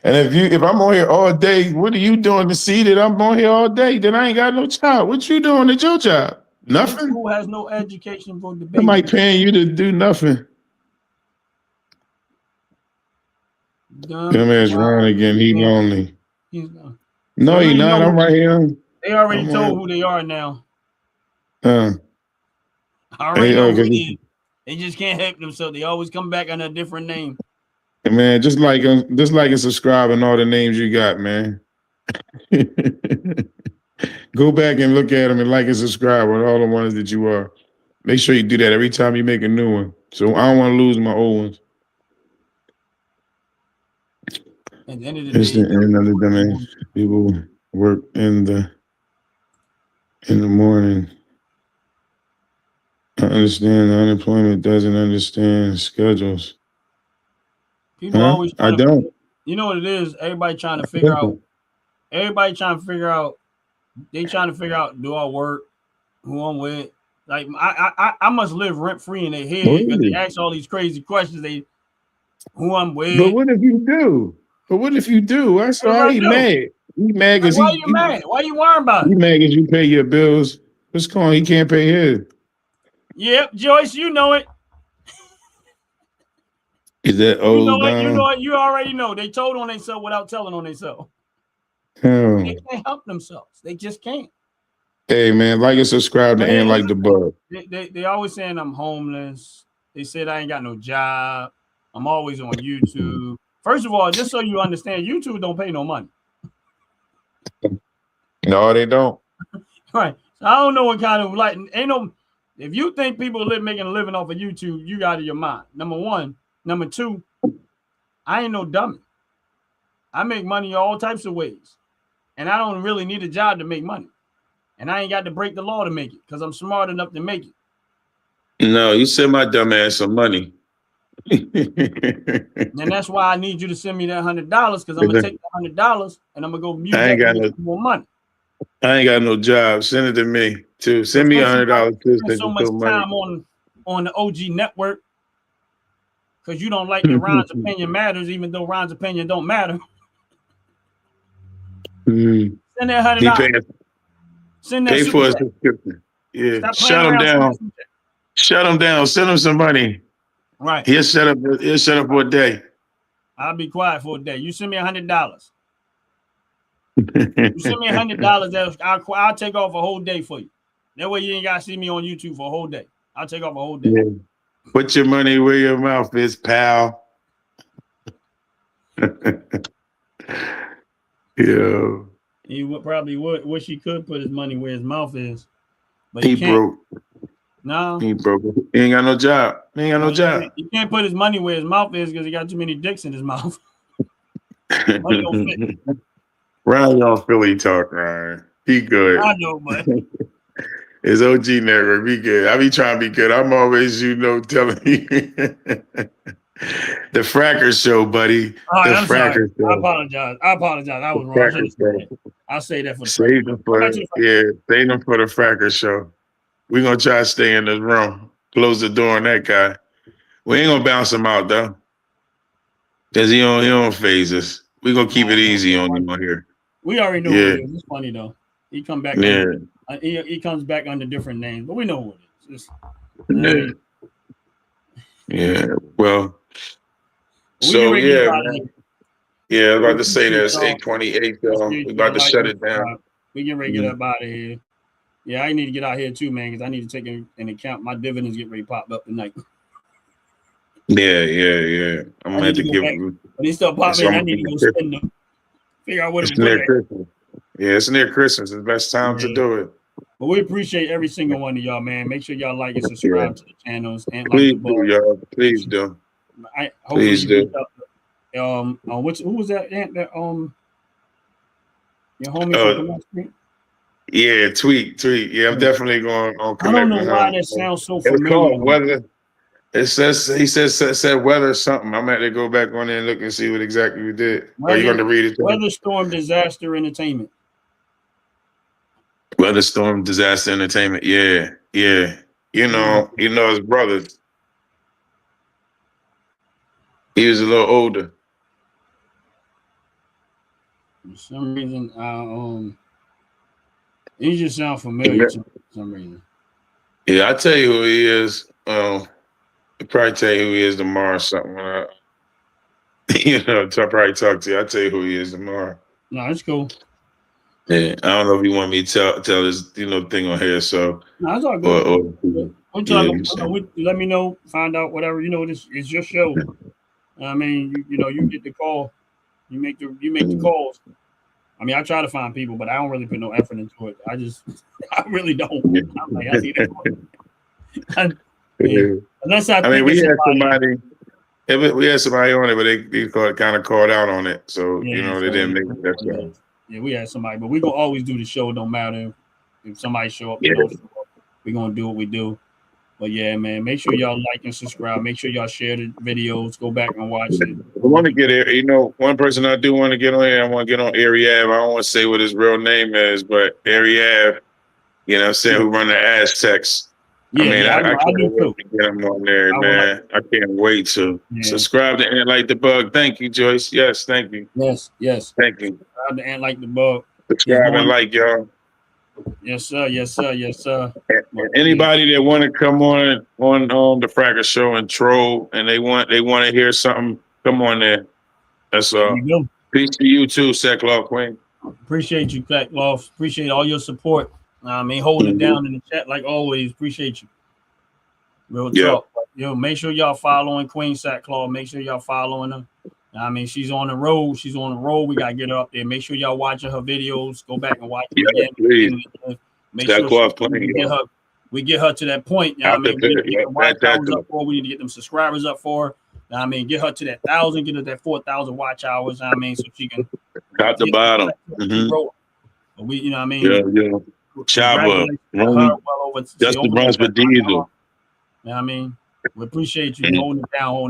if I'm on here all day, what are you doing to see that I'm on here all day? Then I ain't got no job. What you doing at your job? Nothing. Who has no education for debate? Somebody paying you to do nothing. Come as Ron again. He lonely. No, he not. I'm right here. They already told who they are now. I already know who it is. They just can't help themselves. They always come back under a different name. Man, just like and subscribe and all the names you got, man. Go back and look at them and like and subscribe with all the ones that you are. Make sure you do that every time you make a new one. So I don't want to lose my old ones. At the end of the It's day, the end of the domain. People work in the morning. I understand unemployment doesn't understand schedules. people Huh? always I trying to, don't. you know what it is? Everybody trying to figure out. Everybody trying to figure out. They trying to figure out, do I work? Who I'm with? Like I must live rent free in their head because they ask all these crazy questions. They who I'm with. But what if you do? That's why he mad. He mad because why you mad? Why you worrying about it? He mad because you pay your bills. What's going on? He can't pay his. Yep, Joyce, you know it. Is that old? You know it. You know it. You already know. They told on themselves without telling on themselves. Oh. They can't help themselves. They just can't. Hey man, like and subscribe to Ain't Like the Bug. They always saying I'm homeless. They said I ain't got no job. I'm always on YouTube. First of all, just so you understand, YouTube don't pay no money. No, they don't. Right. So I don't know what kind of like ain't no. If you think people making a living off of YouTube, you got out of your mind. Number one. Number two, I ain't no dummy. I make money all types of ways, and I don't really need a job to make money. And I ain't got to break the law to make it because I'm smart enough to make it. No, you send my dumb ass some money. And that's why I need you to send me that $100 because I'm gonna take the $100 and I'm gonna go use that to make more money. I ain't got no job. Send it to me too. Send me $100 too. Spend so much time on the OG network because you don't like that Ron's opinion matters, even though Ron's opinion don't matter. Mm-hmm. Send that $100. Send that. Pay for a subscription. Yeah. Shut him down. Shut him down. Send him some money. Right. He'll shut up for a day. I'll be quiet for a day. You send me $100. You send me $100. I'll take off a whole day for you. That way you ain't gotta see me on YouTube for a whole day. I'll take off a whole day. Yeah. Put your money where your mouth is, pal. Yeah. He probably wish he could put his money where his mouth is, but he broke. No, he broke. He ain't got no job. He can't put his money where his mouth is because he got too many dicks in his mouth. Money don't fit. Ryan on Philly talk, Ryan. He good. I know, but his OG network, be good. I be trying to be good. I'm always, telling you. The Fracker Show, buddy. I'm sorry. Show. I apologize. I was wrong. I'll say that for the Save them for the Fracker Show. We're gonna try to stay in this room. Close the door on that guy. We ain't gonna bounce him out though. Cause he don't phase us. We're gonna keep it easy on him on here. We already know who it is. It's funny though. He come back. Yeah. He comes back under different names, but we know who it is. Yeah. Well. So yeah, man. Yeah, I'm about to say that's 8:28. We're about to shut it down. We get ready to get up out of here. Yeah, I need to get out here too, man, because I need to take into account my dividends get ready to pop up tonight. Yeah. I'm gonna have to give them. When they start popping, I need to go spend them. Figure out what it's near Christmas. Yeah, it's near Christmas. It's the best time to do it. But we appreciate every single one of y'all, man. Make sure y'all like and subscribe to the channels. And please do, y'all. Please do. Please do. Who was that? Your homie. Yeah, tweet. Yeah, I'm definitely going on. I don't know why that sounds so familiar. It's called Weather. It said weather something. I'm going to go back on there and look and see what exactly we did. Are you going to read it? Weather Storm Disaster Entertainment. Weather Storm Disaster Entertainment. Yeah. You know his brother. He was a little older. For some reason, he just sound familiar to me for some reason. Yeah, I'll tell you who he is. I'll probably tell you who he is tomorrow or something. I'll probably talk to you. I'll tell you who he is tomorrow. No, it's cool. Yeah, I don't know if you want me to tell this, thing on here. So no, it's all good. Let me know, find out whatever. This is your show. I mean, you get the call, you make the calls. I mean, I try to find people, but I don't really put no effort into it. I really don't. I'm like, I need that. Unless we had somebody. We had somebody on it, but they kind of called out on it. So, Yeah, they didn't make it. That's all. Yeah, we had somebody, but we're gonna always do the show, no matter if somebody show up, Yeah. we're gonna do what we do. But yeah, man, make sure y'all like and subscribe. Make sure y'all share the videos. Go back and watch it. I want to get here. One person I do want to get on here. I want to get on Ari Ave. I don't want to say what his real name is, but Ari Ave, who run the Aztecs. Yeah, I can't do wait too. to get him on there, man. I can't wait to subscribe to Ant Like the Bug. Thank you, Joyce. Yes, thank you. Yes. Thank you. Subscribe to Ant Like the Bug. Subscribe and like, y'all. Yes, sir. And anybody that want to come on the Fracas Show and troll, and they want to hear something, come on there. That's all. Peace to you too, Sackcloth Queen. Appreciate you, Sackcloth. Appreciate all your support. Holding it down in the chat like always. Appreciate you. Real talk. Make sure y'all following Queen Sackcloth. Make sure y'all following her. She's on the road. We gotta get her up there. Make sure y'all watching her videos. Go back and watch it again. Please. Make sure we get her to that point. We need to get the watch hours up for. We need to get them subscribers up for her. Get her to that 1,000. Get her that 4,000 watch hours. So she can top the bottom. But we, Chaba, Justin runs for Diesel. We appreciate you holding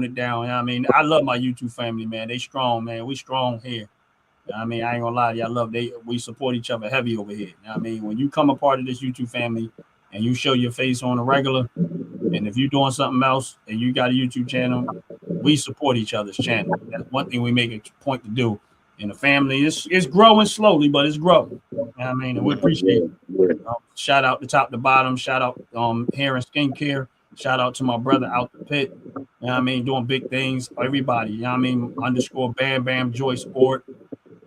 it down. I love my YouTube family, man. They strong, man. We strong here. I ain't gonna lie to you. We support each other heavy over here. When you come a part of this YouTube family and you show your face on a regular, and if you're doing something else and you got a YouTube channel, we support each other's channel. That's one thing we make a point to do. In the family, it's growing slowly, but it's growing. And we appreciate it. Shout out to top to bottom. Shout out Hair and Skincare. Shout out to my brother out the pit. Doing big things. Everybody. Underscore Bam Bam Joy Sport.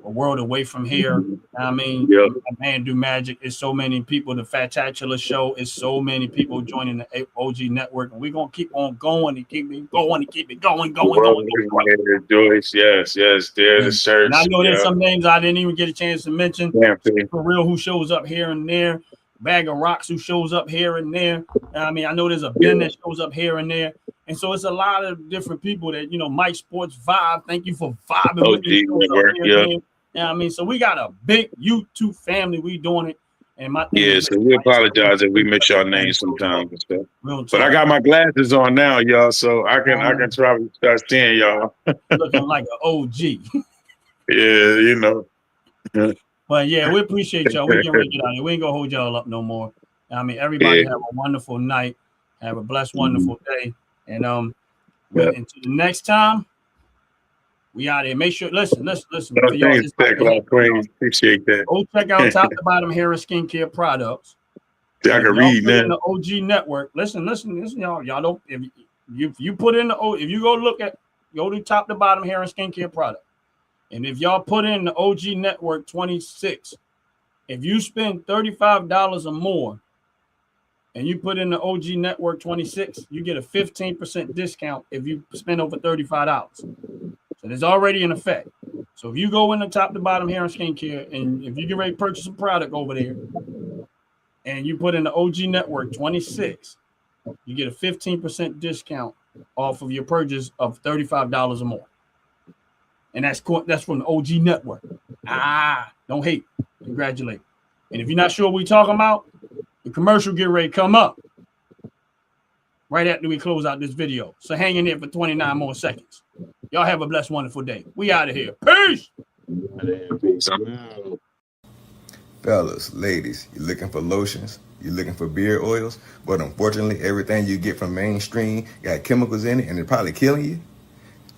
A world away from here. Man do magic. It's so many people. The Fatacula Show is so many people joining the OG network, and we're gonna keep on going and keep it going. Joyce, yes. There's a search. And I know there's some names I didn't even get a chance to mention. For real, who shows up here and there. Bag of Rocks, who shows up here and there. I know there's a Ben that shows up here and there. And so it's a lot of different people that, Mike Sports Vibe. Thank you for vibing with me. So we got a big YouTube family. We doing it. And so we apologize if we miss your name sometimes and stuff. But I got my glasses on now, y'all, so I can probably start seeing y'all. Looking like an OG. Yeah. But yeah, we appreciate y'all. We getting ready to get out here. We ain't gonna hold y'all up no more. Everybody have a wonderful night. Have a blessed, wonderful day. And until the next time, we out here. Make sure, listen. Thanks, Queen. Appreciate that. Go check out top to bottom hair and skincare products. I can read now. The OG network. Listen, y'all. Y'all don't if you put in if you go to top to bottom hair and skincare product. And if y'all put in the OG network 26, if you spend $35 or more and you put in the OG network 26, you get a 15% discount if you spend over $35. So it's already in effect. So if you go in the top to bottom hair and skincare, and if you get ready to purchase a product over there and you put in the OG network 26, you get a 15% discount off of your purchase of $35 or more. And that's from the OG network. Don't hate. Congratulate. And if you're not sure what we're talking about, the commercial get ready to come up right after we close out this video. So hang in there for 29 more seconds. Y'all have a blessed, wonderful day. We out of here. Peace. Fellas, ladies, you looking for lotions? You looking for beard oils? But unfortunately, everything you get from mainstream got chemicals in it and they're probably killing you?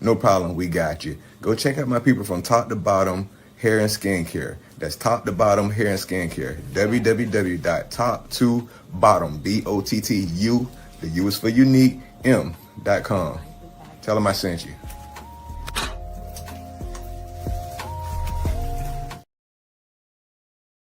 No problem, we got you. Go check out my people from Top to Bottom Hair and Skincare. That's Top to Bottom Hair and Skincare. www.top2bottom, BOTTU, the U is for unique, M.com. Tell them I sent you.